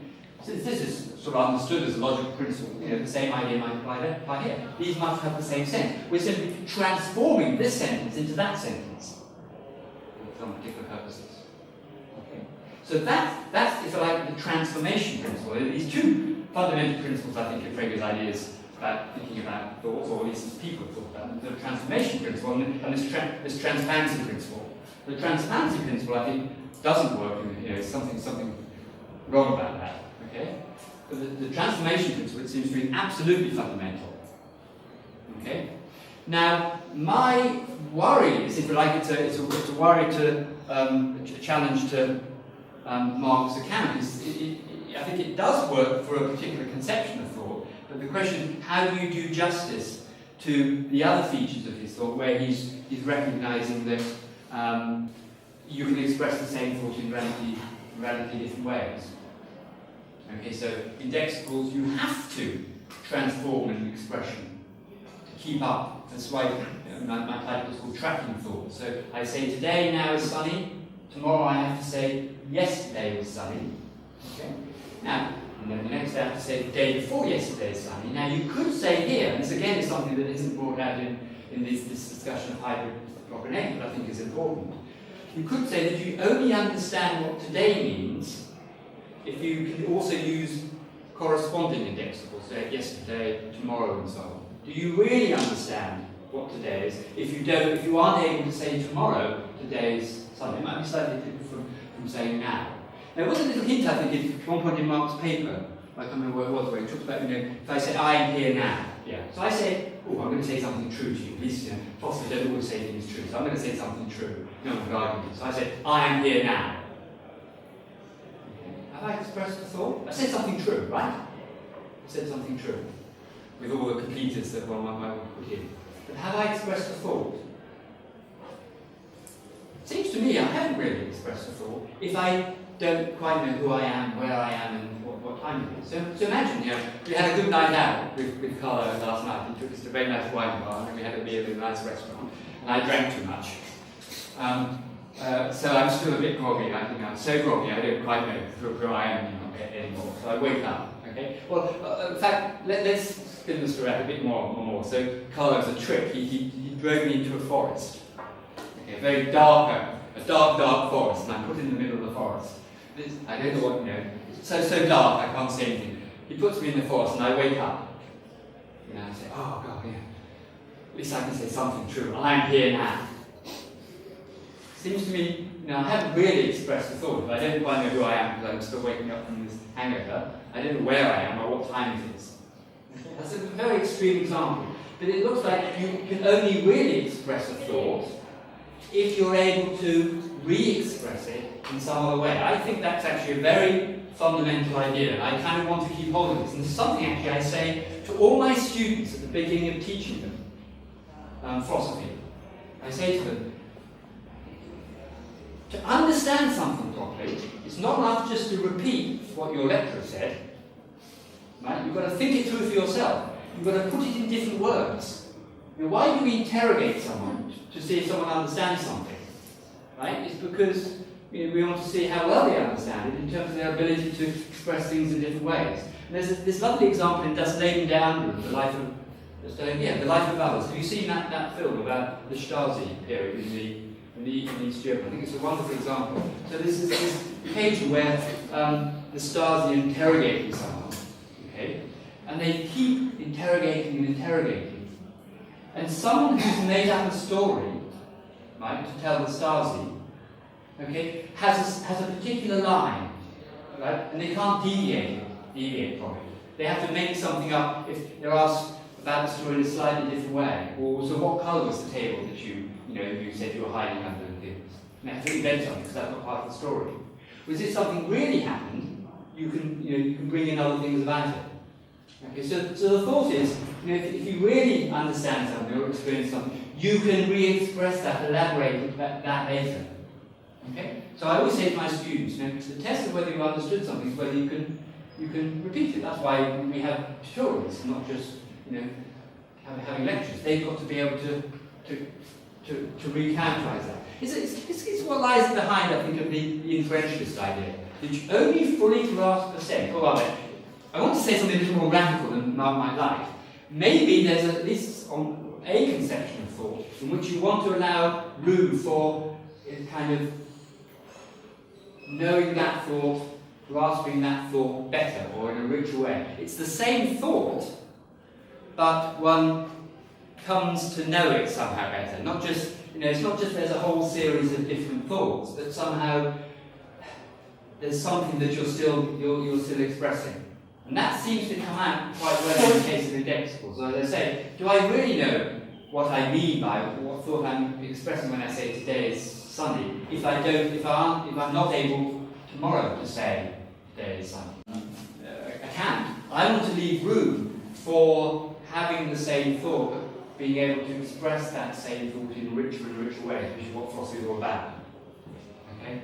Since this is sort of understood as a logical principle, the same idea might apply here. These must have the same sense. We're simply transforming this sentence into that sentence for some particular purposes. Okay. So that's, if you like, the transformation principle. These two fundamental principles, I think, of Frege's ideas about thinking about thoughts, or at least people have thought about the transformation principle and this transparency principle. The transparency principle, I think, doesn't work. Something wrong about that. Okay? But the transformation principle, it seems to be absolutely fundamental. Okay? Now, my worry is, if you like, it's a worry to a challenge to Marx's account. I think it does work for a particular conception of thought, but the question: how do you do justice to the other features of his thought, where he's recognizing that you can express the same thought in radically different ways? Okay, so Indexicals, you have to transform an expression to keep up. That's why my title is called Tracking Thought. So I say today now is sunny, tomorrow I have to say yesterday was sunny. Okay? Now, and then the next day I have to say the day before yesterday is sunny. Now you could say here, and this again is something that isn't brought out in this discussion of hybrid property, but I think is important. You could say that you only understand what today means if you can also use corresponding indexicals, say yesterday, tomorrow, and so on. Do you really understand what today is? If you aren't able to say tomorrow, today's Sunday, it might be slightly different from saying now. There was a little hint, I think, at one point in Mark's paper, I can't remember where it was, where he talks about, if I say I am here now, So I say, I'm going to say something true to you. At least, philosophers don't always say things true, so I'm going to say something true. No one could argue with it. So I say, I am here now. Have I expressed a thought? I said something true, right? I said something true, with all the completers that one might put in. But have I expressed a thought? It seems to me I haven't really expressed a thought if I don't quite know who I am, where I am, and what time it is. So imagine, we had a good night out with Carlo last night. He took us to a very nice wine bar, and we had a beer in a nice restaurant, and I drank too much. So I'm still a bit groggy. I think I'm so groggy I don't quite know who I am anymore. So I wake up. Okay. Well, in fact, let's spin the story out a bit more. So Carlo's a trick. He drove me into a forest. Okay, a dark forest, and I'm put in the middle of the forest. I don't know what It's so dark I can't see anything. He puts me in the forest, and I wake up. And I say, oh God, at least I can say something true. I am here now. Seems to me, I haven't really expressed a thought, but I don't quite know who I am because I'm still waking up from this hangover. I don't know where I am or what time it is. That's a very extreme example, but it looks like you can only really express a thought if you're able to re-express it in some other way. I think that's actually a very fundamental idea. I kind of want to keep hold of this, and it's something actually I say to all my students at the beginning of teaching them philosophy. I say to them, to understand something properly, it's not enough just to repeat what your lecturer said. Right? You've got to think it through for yourself. You've got to put it in different words. Why do we interrogate someone to see if someone understands something? Right? It's because we want to see how well they understand it in terms of their ability to express things in different ways. And there's this lovely example in Das Leben der Anderen, the life of others. Have you seen that film about the Stasi period in East Germany? I think it's a wonderful example. So this is this occasion where the Stasi are interrogating someone, okay? And they keep interrogating. And someone who's made up a story, right, to tell the Stasi, okay, has a particular line, right? And they can't deviate from it. They have to make something up if they're asked about the story in a slightly different way. Or so what colour was the table that you said you were hiding under the things? And they have to invent something because that's not part of the story. Whereas if something really happened, you can bring in other things about it. Okay, so the thought is, if you really understand something or experience something, you can re-express that, elaborate that later. Okay? So I always say to my students, the test of whether you understood something is whether you can you can repeat it. That's why we have tutorials, not just having lectures. They've got to be able to re-characterize that. It's what lies behind, I think, of the inferentialist idea. That you only fully grasp a sense. Or rather, I want to say something a little more radical than Mark might like. Maybe there's at least a conception of thought in which you want to allow room for kind of knowing that thought, grasping that thought better or in a richer way. It's the same thought, but one comes to know it somehow better. Not just, it's not just there's a whole series of different thoughts, but somehow there's something that you're still expressing. And that seems to come out quite well in the case of Indexicals. So as I say, do I really know what I mean by what thought I'm expressing when I say today is sunny, if I'm not able tomorrow to say today is sunny? I can't. I want to leave room for having the same thought, but being able to express that same thought in richer and richer ways, which is what philosophy is all about. Okay?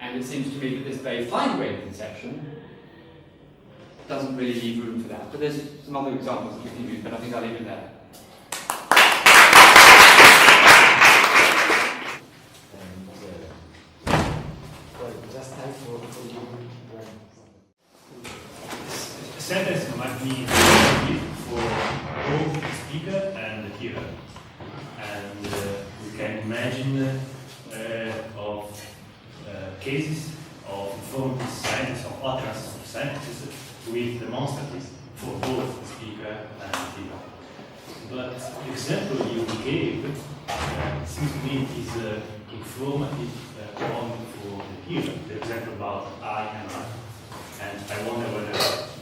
And it seems to me that this very fine-grained conception doesn't really leave room for that. But there's some other examples that we can use, but I think I'll leave it there. Just time for you. A sentence might be for both the speaker and the hearer. And we can imagine of cases of informative science, of utterances of sentences with demonstratives for both the speaker and the hearer. But the example you gave seems to me is informative only for the hearer. The example about I and I. And I wonder whether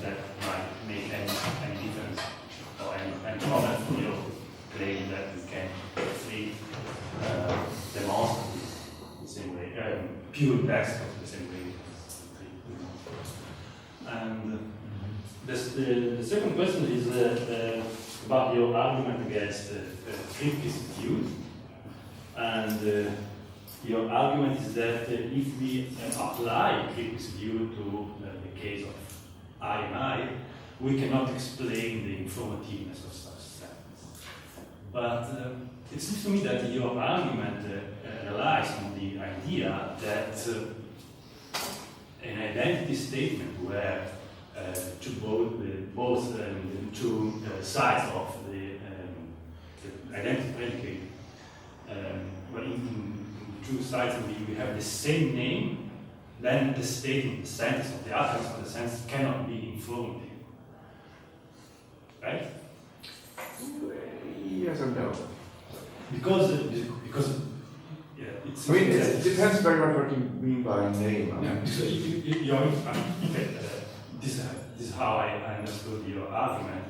that might make any difference or any comment for your claim that you can treat demonstrative the same way, pure text the same way. And the second question is about your argument against critical view. And your argument is that if we apply critical view to the case of I and I, we cannot explain the informativeness of such sentence. But it seems to me that your argument relies on the idea that an identity statement where both two sides of the identity predicate, where in two sides of we have the same name, then the statement, the sentence of the utterance of the sentence cannot be informative. Right? Yes and no. Because yeah, it's. I mean, it depends very much what you mean by name. Yeah, so okay, this is how I understood your argument.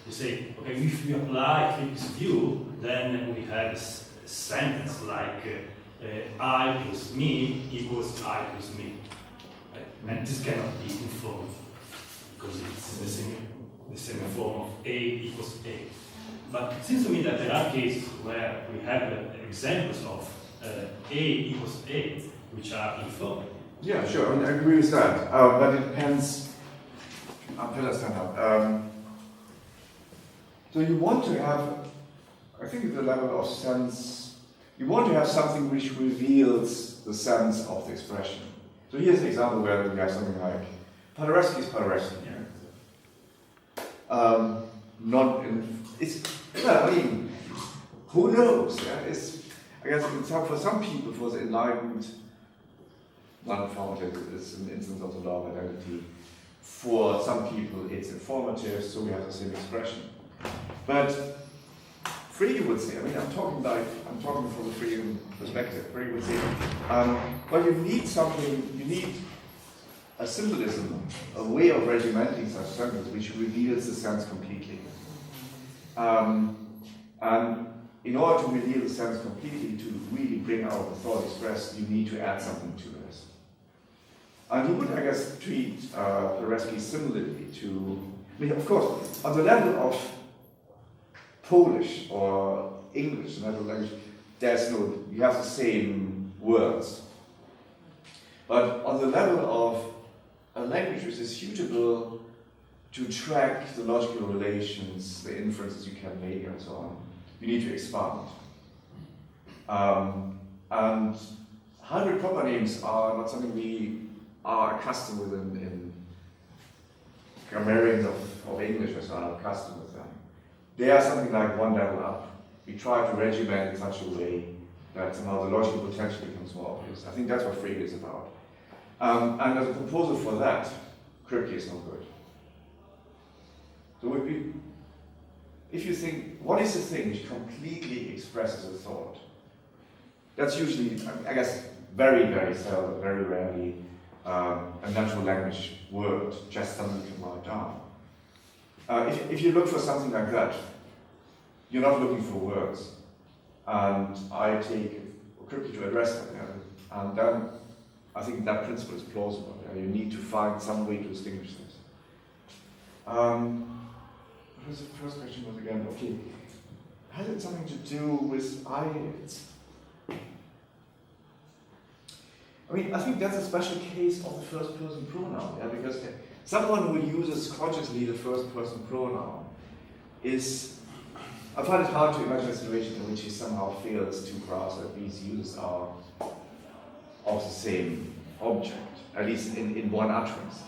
You say, okay, if we apply critical view, then we have a sentence like I plus me equals I plus me. Right? And this cannot be informed because it's the same form of A equals A. But it seems to me that there are cases where we have examples of A equals A which are informed. Yeah, sure, I agree with that. But it depends. I'll stand up. So you want to have, I think at the level of sense, you want to have something which reveals the sense of the expression. So here's an example where we have something like Paderewski is Paderewski. Yeah? I mean, who knows? Yeah? I guess for some people it was enlightened, non-informative, it's an instance of the law of identity. For some people it's informative, so we have the same expression. But Frege would say, I mean, I'm talking from a Frege perspective. Frege would say, well, you need something, you need a symbolism, a way of regimenting such sentences which reveals the sense completely. And in order to reveal the sense completely, to really bring out the thought expressed, you need to add something to it. And you would, I guess, treat Paderewski similarly to, I mean, of course, on the level of Polish or English, another language, you have the same words. But on the level of a language which is suitable to track the logical relations, the inferences you can make, and so on, you need to expand. And hybrid proper names are not something we are accustomed with in grammarians of English, as are accustomed with them. They are something like one level up. We try to regiment in such a way that somehow the logical potential becomes more obvious. I think that's what Frege is about. And as a proposal for that, cryptic is no good. So if you think, what is the thing which completely expresses a thought? That's usually, I guess, very, very seldom, very rarely, a natural language word, just something you can write down. If you look for something like that, you're not looking for words. And I take cryptic to address that. And then I think that principle is plausible. You need to find some way to distinguish this. What was the first question was again? Okay. Has it something to do with I think that's a special case of the first person pronoun, because someone who uses consciously the first person pronoun I find it hard to imagine a situation in which he somehow fails to grasp that these uses are of the same object, at least in one utterance.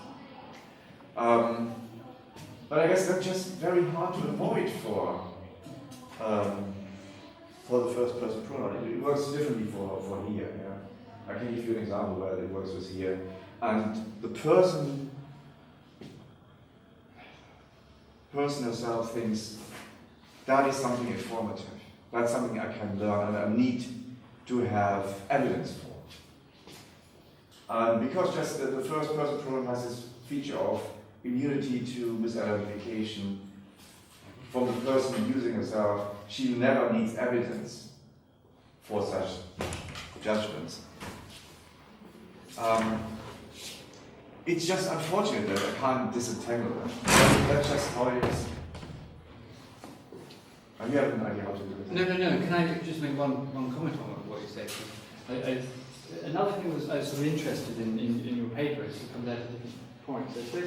But I guess that's just very hard to avoid for the first person pronoun. It works differently for here. I can give you an example where it works with here. And the person herself thinks that is something informative. That's something I can learn and I need to have evidence for. Because just the first person pronoun has this feature of immunity to misidentification from the person using herself, she never needs evidence for such judgments. It's just unfortunate that I can't disentangle them. That's just how it is. And you have an idea how to do it. No. Can I just make one comment on what you said? Another thing I was sort of interested in your paper is to come down to different points. So I suppose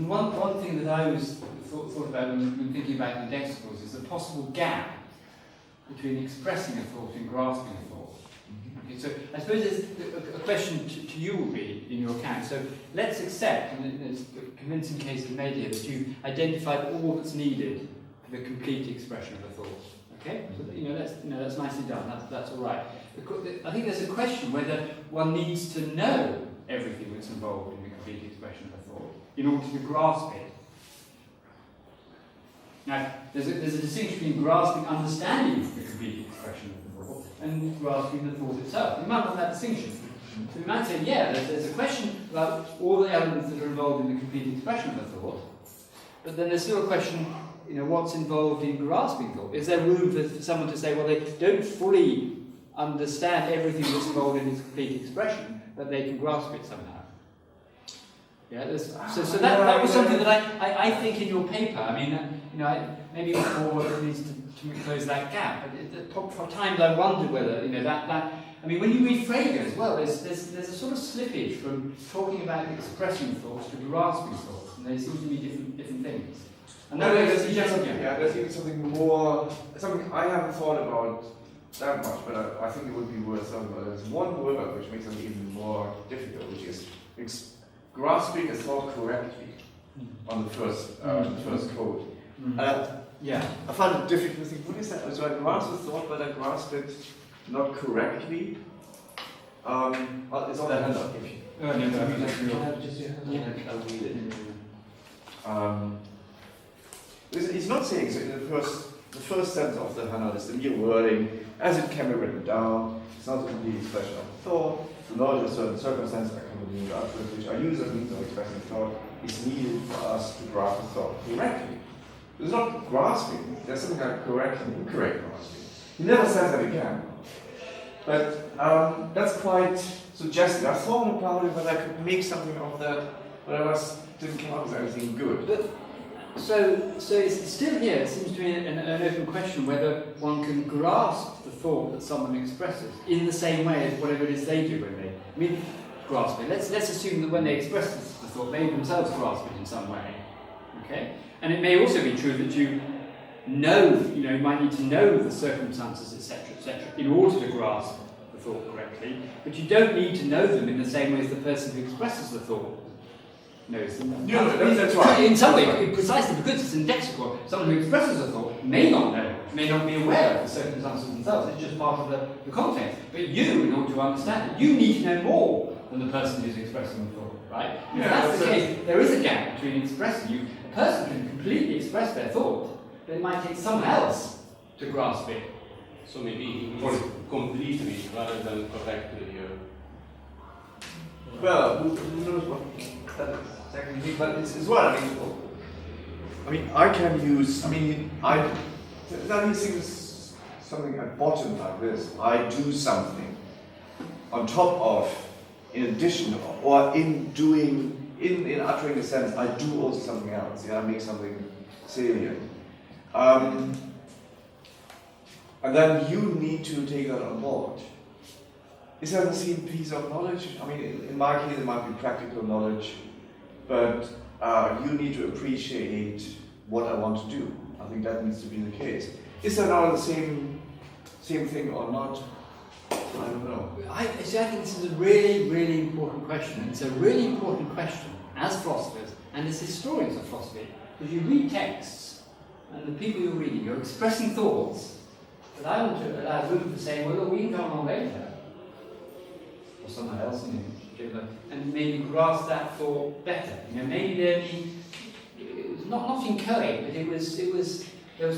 one thing that I always thought about when thinking about Indexicals is the possible gap between expressing a thought and grasping a thought. Okay, so I suppose a question to you will be in your account. So let's accept, and there's a convincing case is made here, that you've identified all that's needed for the complete expression of a thought. Okay, so that's nicely done. That's all right. I think there's a question whether one needs to know everything that's involved in the complete expression of a thought in order to grasp it. Now, there's a distinction between grasping, understanding the complete expression of the thought, and grasping the thought itself. You might want that distinction. So we might say, there's a question about all the elements that are involved in the complete expression of the thought, but then there's still a question, what's involved in grasping thought? Is there room for someone to say, well, they don't fully understand everything that's involved in its complete expression, but they can grasp it somehow? So that was something that I think in your paper. Maybe before needs to close that gap. But for times I wonder whether that. When you read Frege as well, there's a sort of slippage from talking about expressing thoughts to grasping thoughts, and they seem to be different things. And there's even something more, something I haven't thought about that much, but I think it would be worth talking about. There's one word which makes it even more difficult, which is grasping a thought correctly on the first code. I find it difficult to think, what is that? So I grasp a thought, but I grasp it not correctly. It's on the handout. It's not saying so. The first sentence of the handout is the mere wording as it can be written down. It's not a complete expression of the thought. The knowledge of certain circumstances accompanying the utterance, which are used as means of expressing thought, is needed for us to grasp a thought correctly. It's not grasping. There's something like correct and incorrect grasping. He never says that again. But that's quite suggestive. I thought about it, but I could make something of that, but I didn't come up with anything good. But, so it's still here. It seems to be an open question whether one can grasp the thought that someone expresses in the same way as whatever it is they do when they. grasp it. Let's assume that when they express the thought, they themselves grasp it in some way. Okay? And it may also be true that you might need to know the circumstances, etc., in order to grasp the thought correctly, but you don't need to know them in the same way as the person who expresses the thought knows them. Yeah, that's right. In some way, precisely because it's indexical, someone who expresses a thought may not know, may not be aware of the circumstances themselves. It's just part of the context. But you, in order to understand it, you need to know more than the person who's expressing the thought, right? If that's the case, there is a gap between expressing you. A person can completely express their thought, but it might take someone else to grasp it. So maybe he means completely rather than correctly. Well, who knows what that exactly means, but it's what I mean, I can use, let me think this something at bottom like this. I do something on top of, in addition, or in doing, in uttering a sentence, I do also something else. I make something salient. And then you need to take that on board. Is that the same piece of knowledge? I mean, in my case, it might be practical knowledge, but you need to appreciate what I want to do. I think that needs to be the case. Is that now the same thing or not? I don't know. I think this is a really, really important question. It's a really important question as philosophers and as historians of philosophy, because you read texts, and the people you're reading, you're expressing thoughts, but I want to allow room for saying, well, look, we can come along later, or someone else, and maybe grasp that thought better. Maybe it was not inchoate, but there was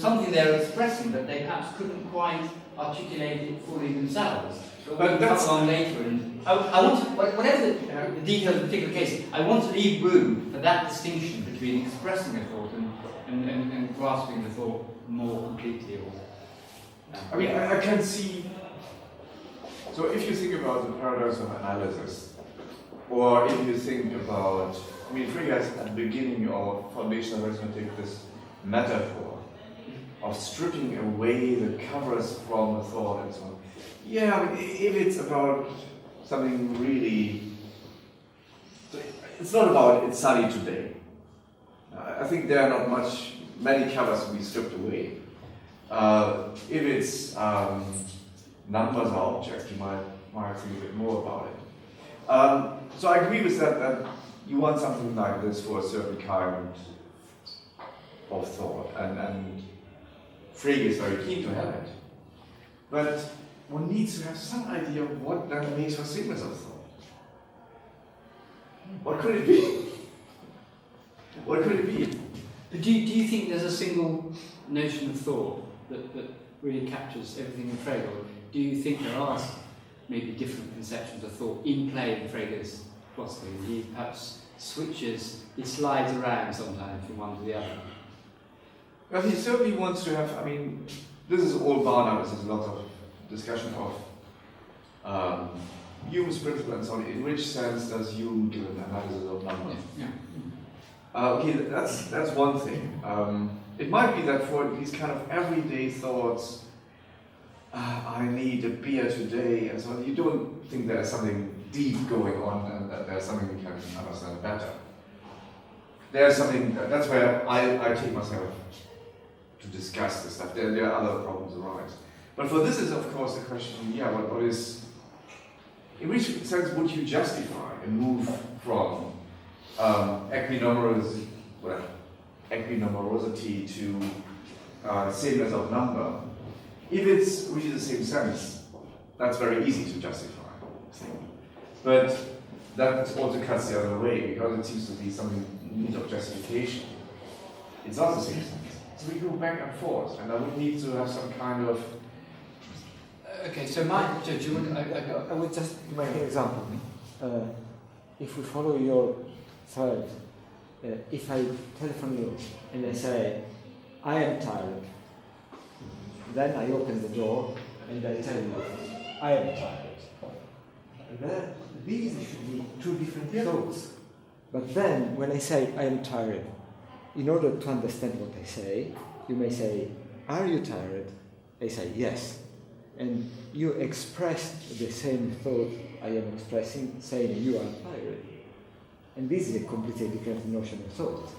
something they were expressing, but they perhaps couldn't quite articulate it fully themselves. But we come along later, and I want to, whatever the details of the particular case, I want to leave room for that distinction between expressing a thought and grasping the thought more completely. I can see. So if you think about the paradox of analysis, or if you think about, Frege at the beginning or foundation of arithmetic, this metaphor of stripping away the covers from the thought and so on. Yeah, if it's about something really, it's not about it's sunny today. I think there are not many covers to be stripped away. If it's numbers or objects, you might think a bit more about it. So I agree with that you want something like this for a certain kind of thought, and Frege is very keen to have it. But one needs to have some idea of what that means for segments of thought. What could it be? What could it be? But do you think there's a single notion of thought that really captures everything in Frege? Or do you think there are maybe different conceptions of thought in play in Frege's philosophy? He perhaps switches, he slides around sometimes from one to the other. Well, he certainly wants to have, this is all bound up, there's lots of discussion of Hume's principle and so on. In which sense does Hume do an analysis of numbers? Yeah. Okay, that's one thing. It might be that for these kind of everyday thoughts, I need a beer today, and so on, you don't think there's something deep going on and that there's something we can understand better. There's something, that's where I take myself to discuss this stuff. There are other problems arise. But for this is, of course, the question, what is, in which sense would you justify a move from equinumerosity to sameness of number? If it's really the same sense, that's very easy to justify, I think. But that also cuts the other way, because it seems to be something in need of justification. It's not the same sense. So we go back and forth, and I would need to have some kind of. Okay, so I would just make an example. If we follow your thread, if I telephone you and I say, I am tired, then I open the door and I tell you, I am tired. And these should be two different thoughts. But then, when I say I am tired, in order to understand what I say, you may say, are you tired? I say, yes. and you expressed the same thought I am expressing, saying you are a pirate. And this is a completely different notion of thought.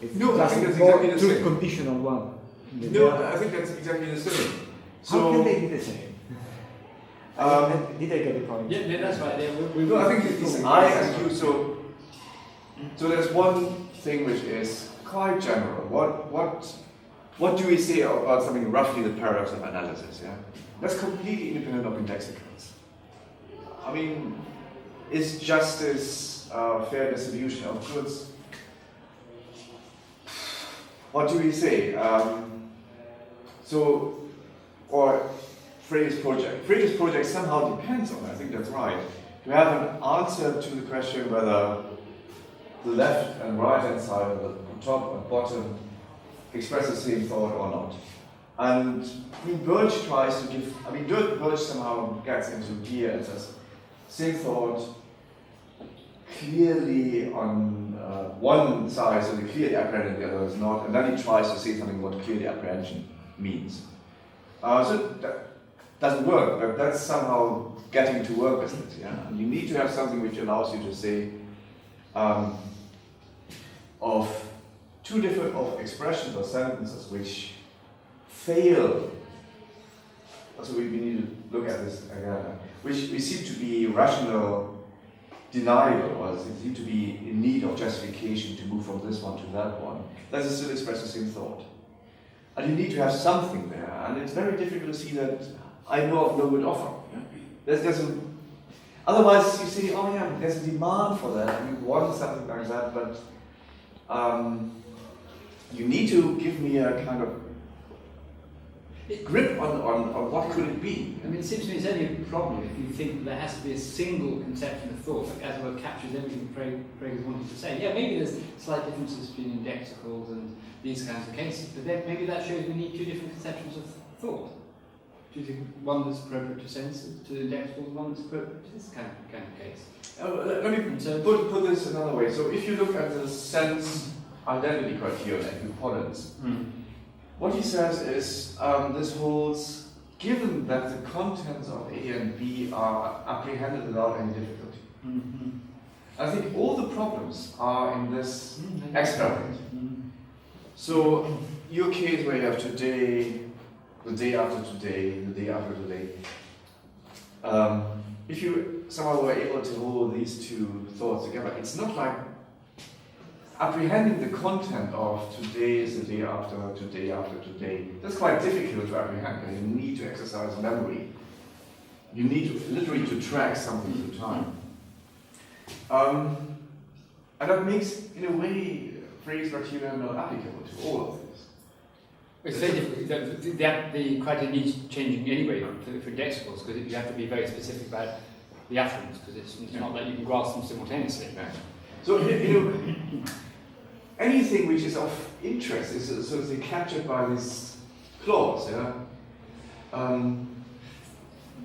It's No, I just think that's more exactly the truth same. conditional one. No, I think that's exactly the same. How can they be the same? Did I get the point? Yeah, that's right. No, I think it's I and you. So there's one thing which is quite general. What do we say about something roughly the paradox of analysis? Yeah, that's completely independent of indexicals. I mean, is justice fair distribution of goods? What do we say? Or Frege's project. Frege's project somehow depends on, I think that's right, to have an answer to the question whether the left and right hand side, or the top and bottom, express the same thought or not. And I mean, Birch tries to give, Birch somehow gets into gear and says, same thought, clearly on one side, so the clearly apprehended, the other is not, and then he tries to say something what clearly apprehension means. So that doesn't work, but that's somehow getting to work with it. Yeah? And you need to have something which allows you to say of two different expressions or sentences which fail. So we need to look at this again, which we seem to be rational denial, or seem to be in need of justification to move from this one to that one. Does it still express the same thought? And you need to have something there, and it's very difficult to see that I know of no good offer. Yeah? Otherwise you say, oh yeah, there's a demand for that, and you want something like that, but you need to give me a kind of grip on what could it be. I mean, it seems to me it's only a problem if you think there has to be a single conception of thought that, as it were, captures everything Frege wanted to say. Yeah, maybe there's slight differences between indexicals and these kinds of cases, but then maybe that shows we need two different conceptions of thought. Do you think one that's appropriate to senses, to indexicals, one that's appropriate to this kind of case? Let me put this another way. So if you look at the sense identity criterion at Pollens, what he says is this holds given that the contents of A and B are apprehended without any difficulty. I think all the problems are in this experiment. So your case where you have today, the day after today, the day after today, if you somehow were able to hold these two thoughts together, it's not like apprehending the content of today is the day after today after today. That's quite difficult to apprehend, because you need to exercise memory. You need to literally to track something through time. And that makes, in a way, Frege's criterion not applicable to all of this. It's very difficult. The criteria needs changing anyway for indexicals, because you have to be very specific about the affluence, because it's not that you can grasp them simultaneously. Yeah. So, anything which is of interest is sort of captured by this clause. Yeah?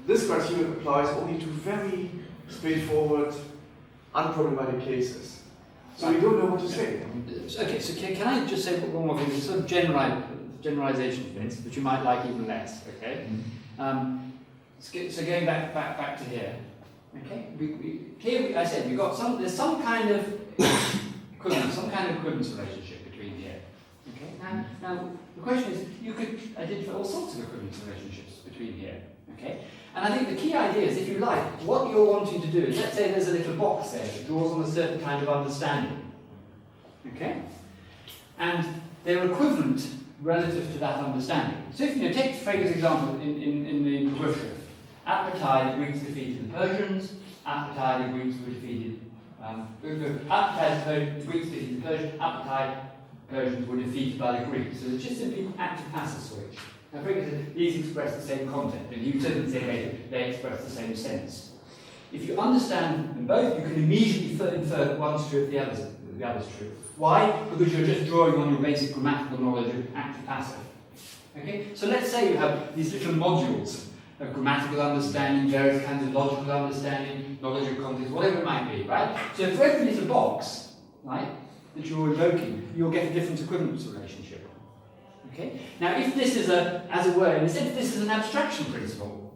This criterion applies only to very straightforward, unproblematic cases. So we don't know what to say. Okay, so can I just say one more thing? It's sort of generalization things, but you might like even less. Okay. So going back to here. Okay. Here I said there's some kind of equivalence relationship between here. Okay. Now the question is, you could identify all sorts of equivalence relationships between here. Okay. And I think the key idea is, if you like, what you're wanting to do is, let's say there's a little box there that draws on a certain kind of understanding. Okay? And they're equivalent relative to that understanding. So if you take Frege's example in the Begriffsschrift, Appetite, Greeks defeated the Persians, Appetite, the Greeks were defeated, Appetite, the Greeks defeated the Persians, Appetite, Persians were defeated by the Greeks. So it's just simply active-passive switch. Now, Frege said these express the same content, and you certainly say they express the same sense. If you understand them both, you can immediately infer that one's true if the other's true. Why? Because you're just drawing on your basic grammatical knowledge of active-passive. Okay? So let's say you have these little modules of grammatical understanding, various kinds of logical understanding, knowledge of context, whatever it might be, right? So for every little box, right, that you're invoking, you'll get a different equivalence relationship. Okay? Now, if this is as it were, in a sense, this is an abstraction principle,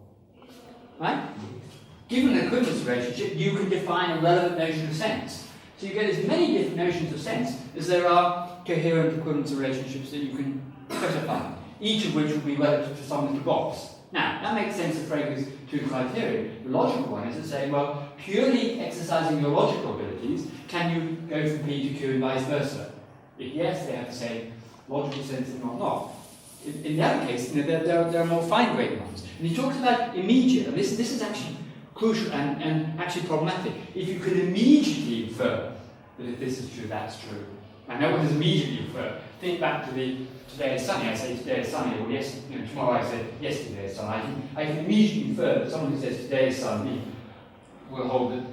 right? Given an equivalence relationship, you can define a relevant notion of sense. So you get as many different notions of sense as there are coherent equivalence relationships that you can specify, each of which will be relative to some little box. Now, that makes sense of Frege's two criteria. The logical one is to say, well, purely exercising your logical abilities, can you go from P to Q and vice versa? If yes, they have the same logical sense, if not. In the other case, there are more fine-grained ones. And he talks about immediate, and this is actually crucial and actually problematic. If you can immediately infer that if this is true, that's true. I know what does immediately infer. Think back to the today is sunny. I say today is sunny, or yes, tomorrow I say yesterday is sunny. I can immediately infer that someone who says today is sunny will hold that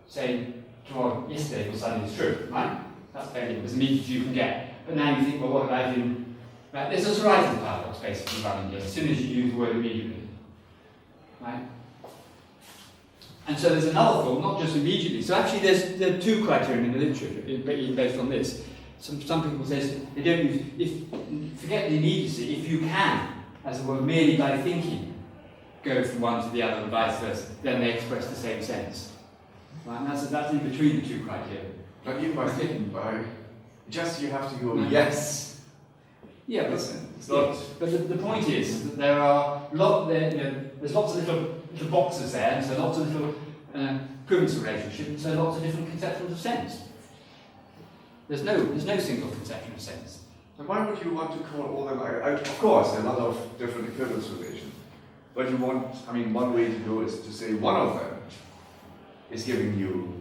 saying tomorrow yesterday was sunny is true, right? That's fairly as immediate as you can get. But now you think, well, what about in right? There's a horizon paradox basically running here. As soon as you use the word immediately, right? And so there's another thought, not just immediately. So actually there are two criteria in the literature based on this. Some people say they don't use, forget the immediacy, if you can, as it were, merely by thinking, go from one to the other and vice versa, then they express the same sense. Right? And that's in between the two criteria. But even by thinking, just you have to go yes. Yeah, but, it's not. But the point is that there are there's lots of little boxes there, and so lots of little equivalence relationships, and so lots of different conceptions of sense. There's no single conception of sense. And why would you want to call all them? Of course, there are a lot of different equivalence relations. But one way to go is to say one of them is giving you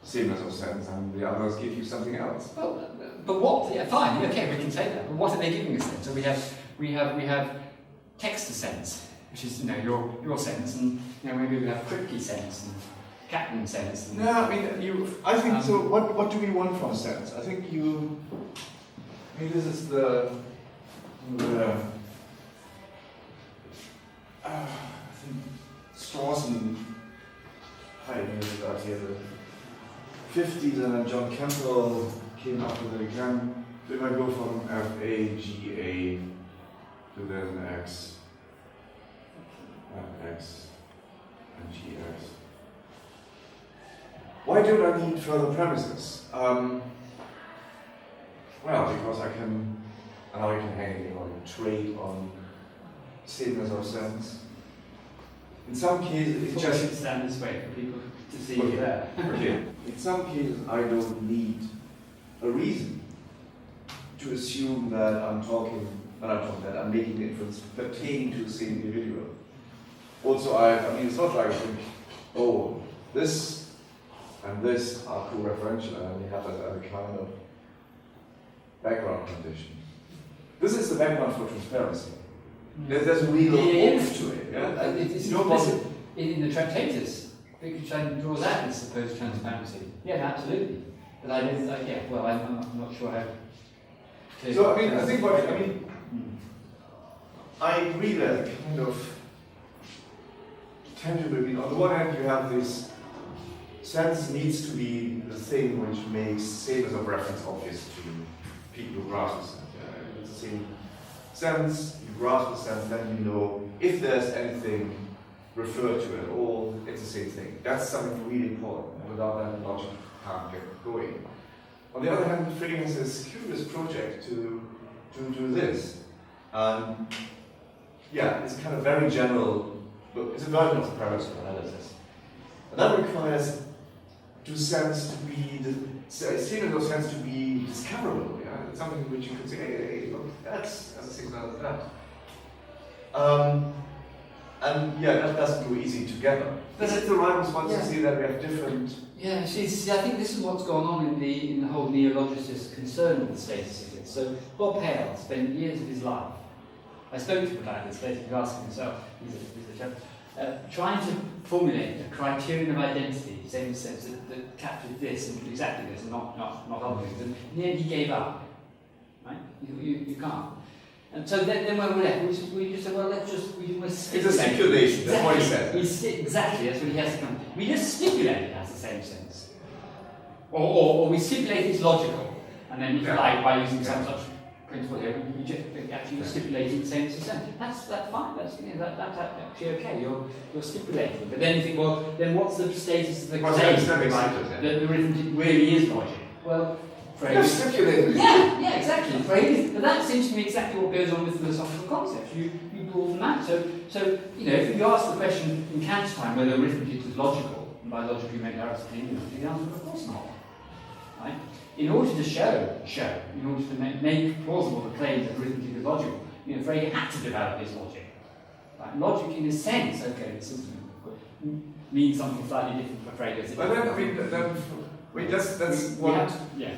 sameness of sense, and the others give you something else. Well, but what? Yeah, fine. Okay, we can say that. But what are they giving us then? So we have Textor sense, which is your sense, and maybe we have Kripke sense and Kaplan sense. And, no, I think so. What do we want from sense? I think this is the I think Strawson pioneered that here the 50s, and then John Campbell came up with it again. If I go from FAGA to then X, X, and GX. Why don't I need further premises? Well, because I can hang trade on sameness of sense. In some cases, it's just stand this way for people to see okay. there. Okay. In some cases, I don't need a reason to assume that I'm making the inference pertaining to the same individual. Also, it's not like I think, oh, this and this are co-referential, and we have that as a kind of background condition. This is the background for transparency. There's a real oomph to it. Yeah? It's implicit in the Tractatus. Wittgenstein draws out this supposed transparency. Yeah, absolutely. But I'm not sure how. So I agree that kind of tangible. On the one hand, you have this sense needs to be the thing which makes sameness of reference obvious to people who grasp the sense. Yeah, it's the same sense. You grasp the sense, then you know if there's anything referred to at all, it's the same thing. That's something really important, and without that, logic can't get going. On the other hand, Frege has this curious project to do this. It's kind of very general. It's a version of the premise of analysis. And that requires sameness of sense to be discoverable. Yeah? It's something which you could say, hey, look, that's a signal of that. That doesn't go easy together. That's the right response to see that we have different. Yeah, see, I think this is what's gone on in the whole neologicist concern with the status of it. So Bob Hale spent years of his life. I spoke to him about this later. He asked himself. He's a chap. Trying to formulate a criterion of identity, same sense that captured this and exactly this, and not other things. And in the end, he gave up. Right? You can't. And so then when we're left, we just said, well, we must stipulate. It's a stipulation, that's what he said. Exactly, that's what he has to come to. We just stipulate it has the same sense. Or we stipulate it's logical, and then if you like, by using some such principle here, you just actually stipulating the same system. That's fine. That's that's actually okay. You're stipulating. But then you think, well, then what's the status of the claim that the arithmetic really is logic? Well, Frege stipulated. Yeah, exactly. Frege, but that seems to me exactly what goes on with philosophical concepts. You broaden that. So you know, if you ask the question in Kant's time whether arithmetic is logical, and by logic you make Aristotelian, the answer is of course not. Right? In order to show, in order to make plausible the claim that arithmetic is logical, you know, Frege had to develop his logic. Right? Logic, in a sense, okay, this is, means something slightly different for Frege. But then, that's what. Yeah.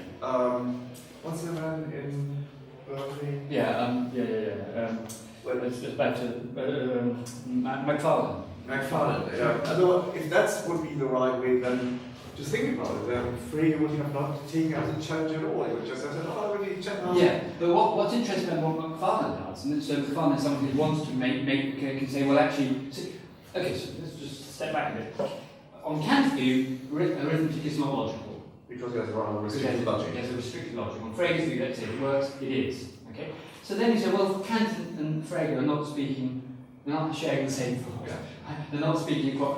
What's the man in Berkeley? Well, it's back to McFarlane. McFarlane. Yeah. Although, if that would be the right way, then just think about it. Frege would have not taken as a challenge at all. He would just have said, "Oh, we need to check out." Yeah, but what's interesting about what McFarlane does, and so McFarlane is someone who wants to can say, well, actually, so let's just step back a bit. On Kant's view, arithmetic is not logical. Because there's a restricted logic. There's a restricted logic. On Frege's view, let's say it works, it is. Okay? So then you say, well, Kant and Frege are not speaking, they're not sharing the same thought. They're not speaking cross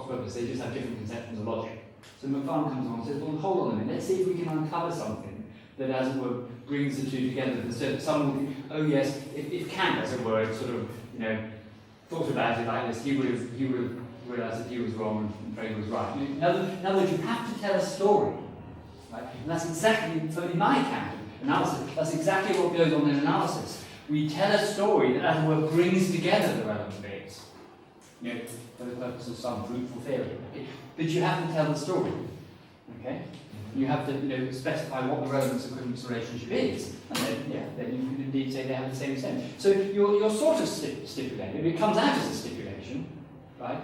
purpose, they just have different conceptions of logic. So McFarlane comes along and says, well, hold on a minute, let's see if we can uncover something that, as it were, brings the two together. So that someone will think, oh yes, if Kant, as it were, sort of, you know, thought about it like this, he would have realised that he was wrong and Frege was right. In other words, you have to tell a story. Right? And that's exactly, for my kind of analysis, that's exactly what goes on in analysis. We tell a story that, as it were, brings together the relevant bits, you know, for the purpose of some fruitful theory. Okay? But you have to tell the story. Okay? You have to, you know, specify what the relevance equivalence relationship is, and then you can indeed say they have the same extent. So you're sort of stipulating. It comes out as a stipulation, right?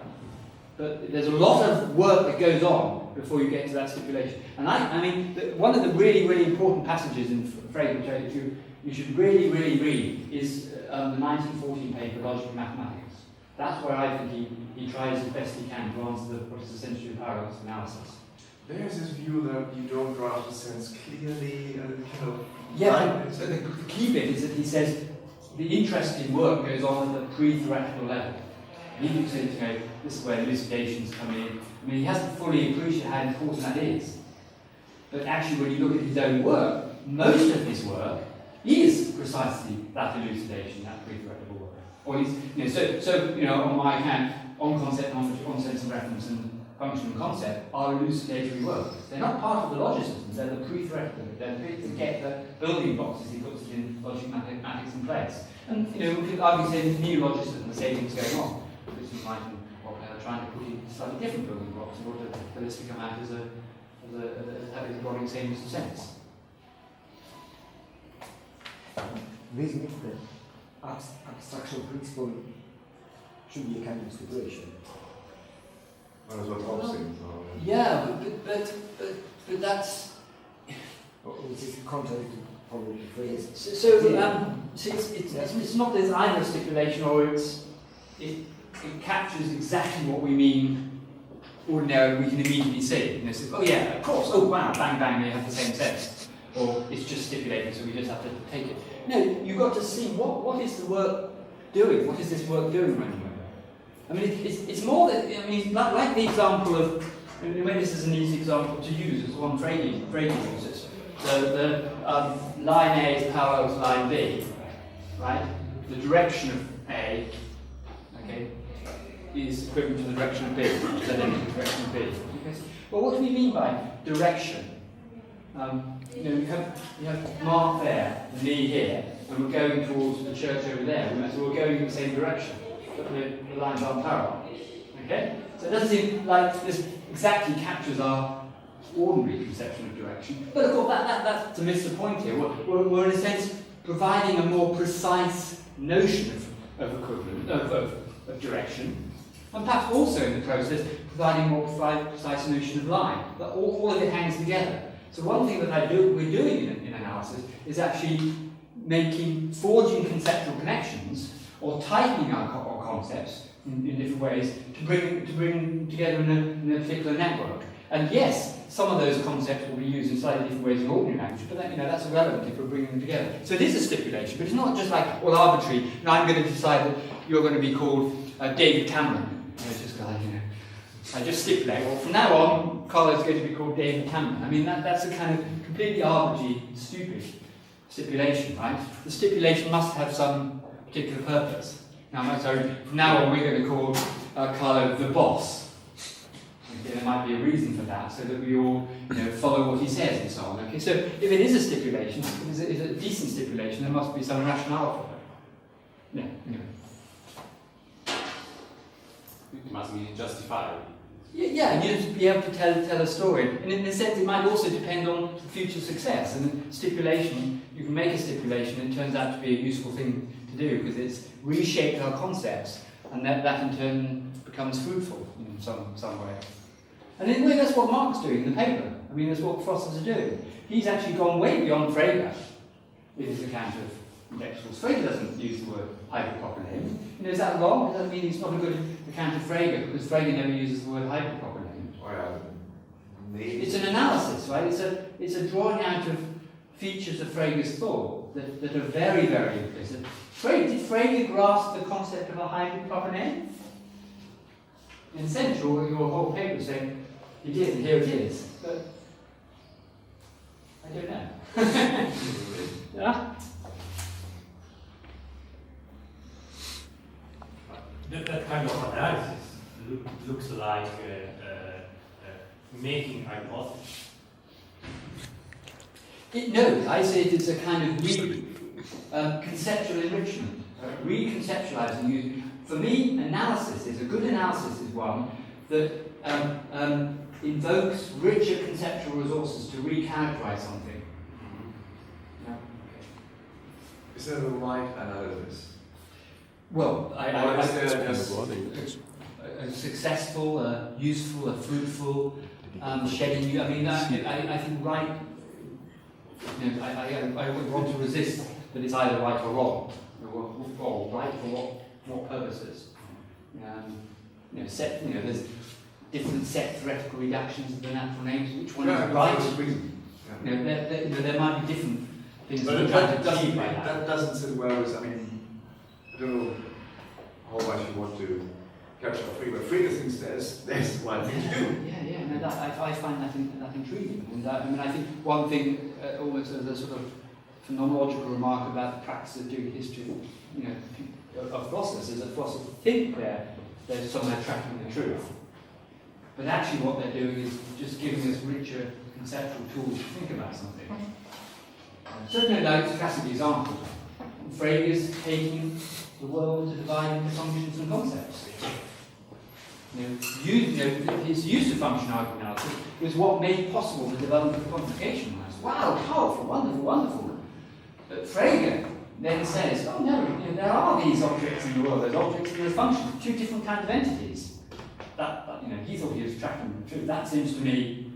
But there's a lot of work that goes on before you get to that stipulation. And I mean, one of the really, really important passages in Frege, which I think you should really, really read, is the 1914 paper, Logic and Mathematics. That's where I think he tries as best he can to answer what is essentially a paradox analysis. There's this view that you don't grasp the sense clearly and kind of... Yeah, but the key bit is that he says the interesting work goes on at the pre-theoretical level. He thinks that, you know, this is where elucidations come in. I mean, he hasn't fully appreciated how important that is. But actually, when you look at his own work, most of his work is precisely that elucidation, that pre-theoretical work. Or he's, you know, so you know, on my account, on concept, on sense and reference, and function and concept are elucidatory works. They're not part of the logicisms, they're the pre-theoretical. They're to get the building blocks as he puts it in logic mathematics in place. And, you know, we could argue say new logicism, the same thing's going on. Because you might trying to put in slightly different building blocks in order for this to come out as having the drawing same sense. This means that abstraction principle should be a kind of stipulation. That was what Hobbes thinks. Yeah, but that's... Which is contrary to probably the phrase. So it's not there's either a stipulation or it captures exactly what we mean ordinarily, we can immediately see. You know, so, oh yeah, of course, oh wow, bang bang, they have the same sense. Or it's just stipulated, so we just have to take it. No, you've got to see what is the work doing? What is this work doing when you I mean, it's more that, I mean, like the example of, maybe this is an easy example to use, it's one Frege uses. The line A is parallel to line B, right? The direction of A, okay, is equivalent to the direction of B, which is identical to the direction of B. Okay? Well, what do we mean by direction? You know, you have Mark there, and me here, and we're going towards the church over there, so we're going in the same direction, but the lines aren't parallel. Okay? So it doesn't seem like this exactly captures our ordinary conception of direction, but of course that's to miss the point here. We're in a sense providing a more precise notion of equivalent, of direction, and perhaps also in the process providing a more precise notion of line. But all of it hangs together. So one thing that we're doing in analysis is actually forging conceptual connections or tightening our concepts in different ways to bring together in a particular network. And yes, some of those concepts will be used in slightly different ways in ordinary language, but that, that's irrelevant if we're bringing them together. So it is a stipulation, but it's not just like all arbitrary. I'm going to decide that you're going to be called David Cameron. It's just like, I just stipulate. Well, from now on, Carlo's going to be called David Cameron. I mean, that's a kind of completely arbitrary, stupid stipulation, right? The stipulation must have some particular purpose. Now, so from now on, we're going to call Carlo the boss. Okay, there might be a reason for that, so that we all, follow what he says and so on. Okay, so if it is a stipulation, if it's a decent stipulation, there must be some rationale for it. Yeah. Anyway. It must be justified. Yeah, and you have to be able to tell a story. And in a sense, it might also depend on future success. And stipulation, you can make a stipulation, and it turns out to be a useful thing to do because it's reshaped our concepts, and that in turn becomes fruitful in some way. And in a way, that's what Mark's doing in the paper. I mean, that's what philosophers are doing. He's actually gone way beyond Frege in his account of Indexicals. Frege doesn't use the word hyperpropylene. Is that wrong? Does that mean it's not a good account of Frege? Because Frege never uses the word hyperpropylene. Well, maybe. It's an analysis, right? It's a drawing out of features of Frege's thought that are very, very implicit. Did Frege grasp the concept of a hyperpropylene? In a sense, your whole paper is saying, he did, and here it is. But I don't know. Yeah? That kind of analysis looks like making hypotheses. No, I say it is a kind of conceptual enrichment, reconceptualizing. For me, a good analysis is one that invokes richer conceptual resources to recharacterize something. Yeah. Is that the right analysis? Well, Or is there just a successful, a useful, a fruitful, shedding you. I mean, I think right. I would want to resist that it's either right or wrong, or right for what purposes. There's different set theoretical reductions of the natural names. Which one is right? There might be different things but that achieve by that. That doesn't sit well with, I don't know how much you want to capture Frege, but Frege thinks there's one thing to do. Yeah. I find that intriguing. And I think one thing, almost as a sort of phenomenological remark about the practice of doing history, of philosophers, is that philosophers think they're somewhere tracking the truth. But actually what they're doing is just giving us richer conceptual tools to think about something. Certainly like classic example. Frege's taking the world to divide into functions and concepts. His use of function argument analysis was what made possible the development of quantification. Wow, powerful, wonderful. But Frege then says, oh no, there are these objects in the world, there's objects and there's functions, two different kinds of entities. He thought he was tracking the truth. That seems to me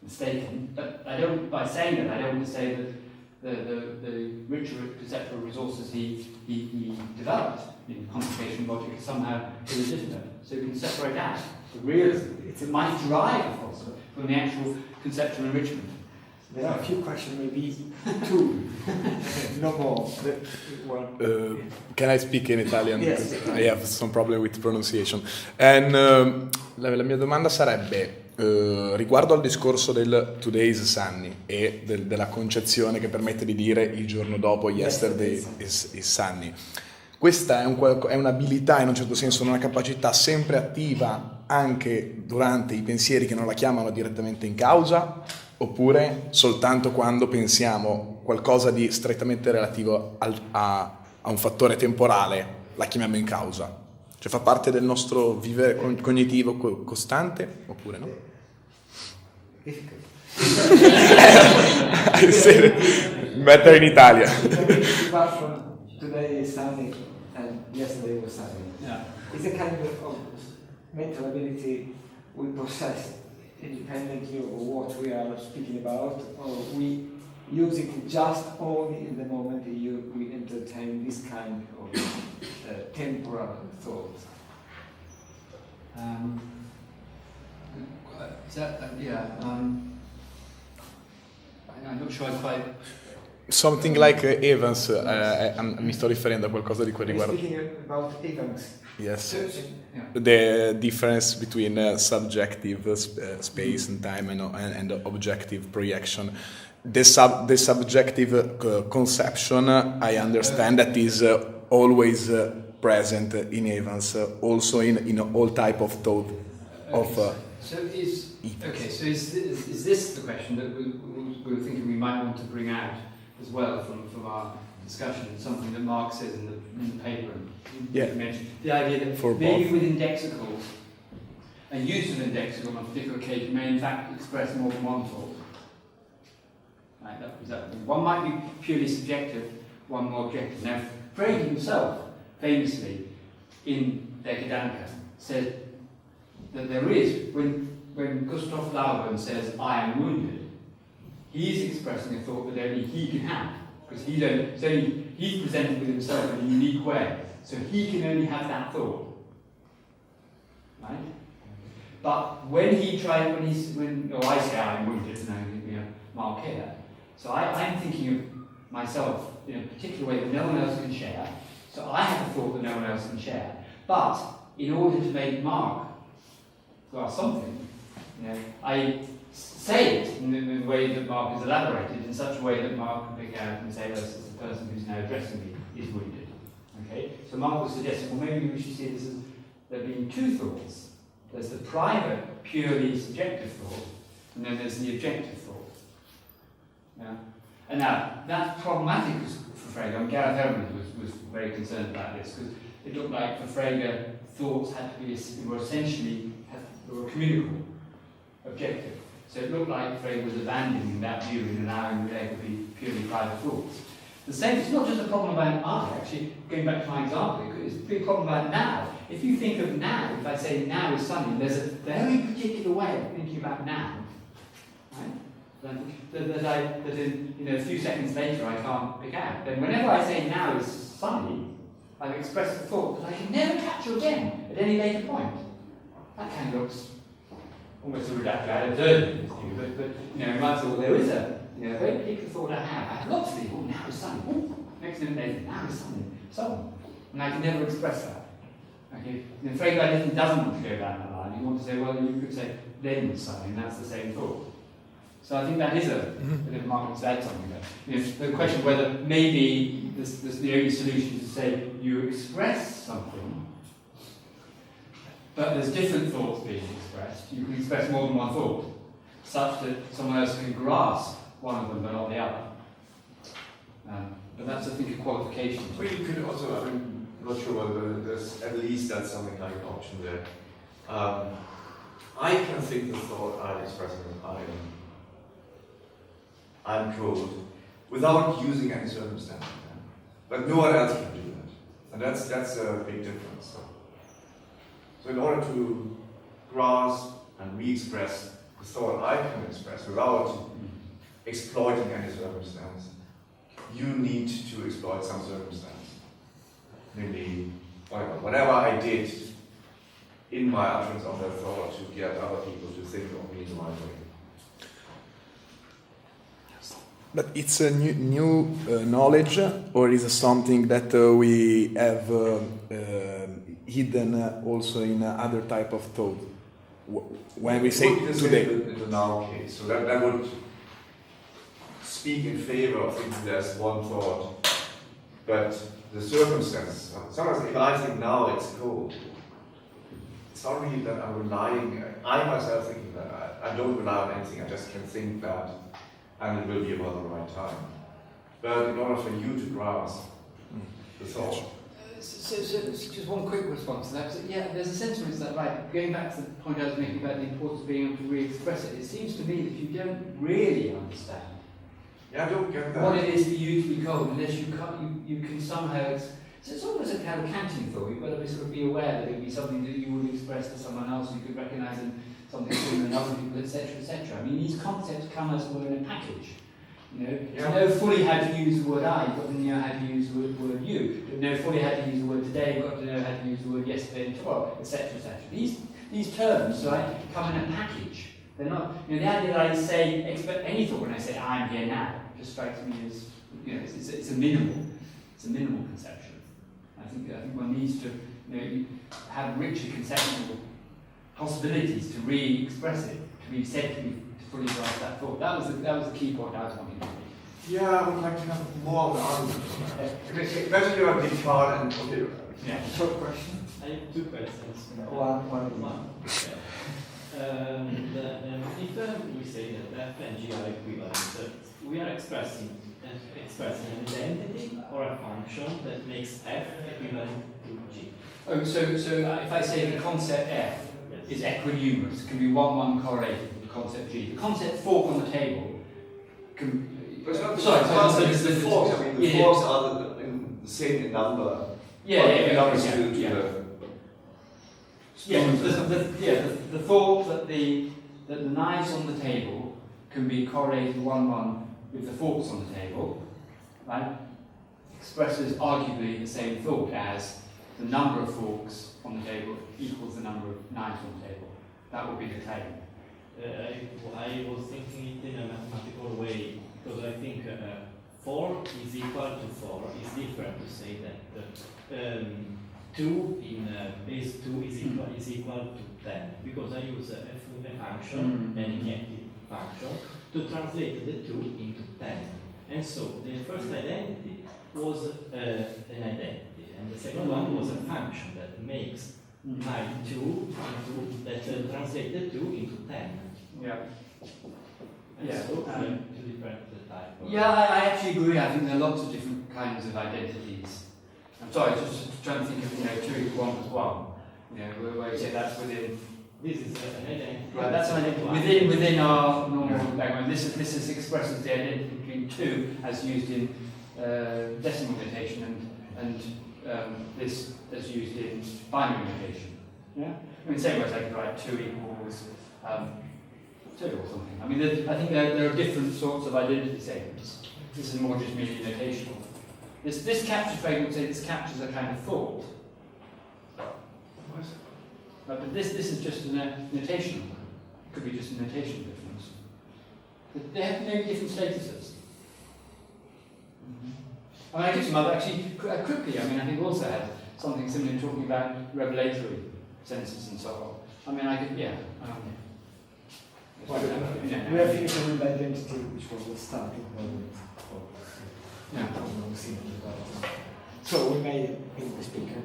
mistaken. But by saying that, I don't want to say that the richer conceptual resources he developed in quantification logic is somehow illegitimate. So you can separate out the realism. It might drive a philosopher from the actual conceptual enrichment. There are a few questions, maybe two, no more. Can I speak in Italian? Yes. Because I have some problem with pronunciation. And la mia domanda sarebbe riguardo al discorso del today's sunny e della concezione che permette di dire il giorno dopo yesterday is sunny. Questa è un'abilità, in un certo senso, una capacità sempre attiva anche durante i pensieri che non la chiamano direttamente in causa, oppure soltanto quando pensiamo qualcosa di strettamente relativo a un fattore temporale la chiamiamo in causa? Cioè fa parte del nostro vivere cognitivo costante, oppure no? Better in Italia. Today is sunny and yesterday was sunny. Yeah. It's a kind of mental ability we possess independently of what we are speaking about, or we use it just only in the moment we entertain this kind of temporal thought. I'm not sure I quite. Something like Evans, mi sto riferendo a qualcosa di quel riguardo. Speaking about Evans. Yes. Yeah. The difference between subjective space and time and objective projection. The subjective conception, I understand that is always present in Evans, also in all type of thought of. So is this the question that we were thinking we might want to bring out as well from our discussion? Something that Mark says in the paper. Yeah. Mentioned the idea that For maybe both. with indexicals, a use of indexical on a particular occasion may in fact express more than one thought. Right, that one might be purely subjective, one more objective. Now, Frege himself, famously, in Decadanica, said that there is, when Gustav Lauben says, I am wounded, he's expressing a thought that only he can have, because he's presented with himself in a unique way, so he can only have that thought. Right? But when I say I'm wounded, and I'm going to be a mark here, so I'm thinking of myself in a particular way that no one else can share. So I have a thought that no one else can share. But in order to make Mark something, I say it in the way that Mark is elaborated, in such a way that Mark can pick out and say, well, this is the person who's now addressing me is wounded. Okay? So Mark was suggesting, well, maybe we should see this as there being two thoughts. There's the private, purely subjective thought, and then there's the objective thought. Yeah. And now, that's problematic for Frege. Gareth Edmonds was very concerned about this, because it looked like for Frege, thoughts had to be, were essentially communicable, objective. So it looked like Frege was abandoning that view and allowing there to be purely private thoughts. The same, it's not just a problem about I, actually, going back to my example, it's a big problem about now. If you think of now, if I say now is sunny, there's a very particular way of thinking about now. Right? That in a few seconds later I can't pick out. Then whenever I say now is sunny, I've expressed the thought that I can never capture again at any later point. That kind of looks almost a reductive but in my thought there is a very particular thought I have lots of people, now is sunny. Next minute later, now is sunny. So on. And I can never express that. Okay? And Frege doesn't want to go down that line. You want to say, well, you could say then is sunny, and that's the same thought. So I think that is a bit of Mark to add something there. The question of whether maybe the only solution is to say you express something, but there's different thoughts being expressed. You can express more than one thought, such that someone else can grasp one of them but not the other. But that's, I think, a qualification. Well, you could also, I'm not sure whether there's at least that's something like an option there. I can think the thought I'm expressing as I'm cold, without using any circumstance. But no one else can do that. And that's a big difference. So in order to grasp and re-express the thought I can express without exploiting any circumstance, you need to exploit some circumstance. Namely, whatever I did in my utterance of that thought to get other people to think of me in the right way. But it's a new knowledge, or is it something that we have hidden also in other type of thought? When we say today, in the now case, so that would speak in favor of thinking there's one thought, but the circumstances. Sometimes if I think now it's cold, it's not really that I'm relying. I myself thinking that I don't rely on anything. I just can think that. And it will be about the right time. But in order for you to grasp the thought. So just one quick response to that. So, yeah, there's a sense in which that, right, going back to the point I was making about the importance of being able to re-express it, it seems to me that you don't really understand I don't get that. what it is for you to be cold unless you can somehow. So it's almost a kind of Kantian thought. You've got to sort of be aware that it would be something that you would express to someone else, you could recognise in something similar in other people, etc., etc. I mean, these concepts come as it were in a package. To know fully how to use the word I, you've got to know how to use the word you. To know fully how to use the word today, you've got to know how to use the word yesterday and tomorrow, etc., etc. these terms like come in a package. They're not, you know, the idea that I say expect any thought when I say I'm here now just strikes me as, you know, it's a minimal conception. I think one needs to, you know, have richer conceptual possibilities to re-express it, to be said to fully grasp that thought. That was the key point I was wanting to make. Yeah, I would like to have more on the argument. Imagine you are a big part and okay. Yeah. Short question. I have two questions. One. If we say that F and G are equivalent, we are expressing an identity or a function that makes F equivalent to G. Oh, so if I say the concept F is equinumerous, it can be 1-1 correlated with the concept G. The concept fork on the table can. But it's not Sorry, it's the forks. I mean, the yeah, forks are the same in number. Yeah, But yeah, belongs yeah, to yeah. the The thought that the knives on the table can be correlated 1-1 with the forks on the table, right? Expresses arguably the same thought as the number of forks on the table equals the number of knives on the table. That would be the claim. I was thinking it in a mathematical way, because I think 4 is equal to 4 is different to say that 2 in base 2 is equal to 10, because I use a function, an injective function, to translate the 2 into 10. And so the first identity was an identity, and the second one was a function that makes my 2 that translates the 2 into 10. Yeah. And Yeah. so two different types. Yeah, I actually agree. I think there are lots of different kinds of identities. I'm sorry, just trying to think of, you know, 2 equals 1 plus 1. You know, where you say that's within. This is an identity. Right, that's an identity within our normal language. This is expresses the identity between 2 as used in decimal notation and this as used in binary notation. Yeah. I mean, same way as I could write 2 equals 2 or something. I mean, I think there are different sorts of identity statements. This is more just merely notational. This captures, Frege would say, this captures a kind of thought. But this is just a notation. It could be just a notation difference. But they have maybe different statuses. I mean, I give some other, actually, quickly, I mean, I think also had something similar talking about revelatory senses and so on. I mean, I could, yeah. We are finishing with identity, which was the starting point of Yeah. So we may meet the speaker.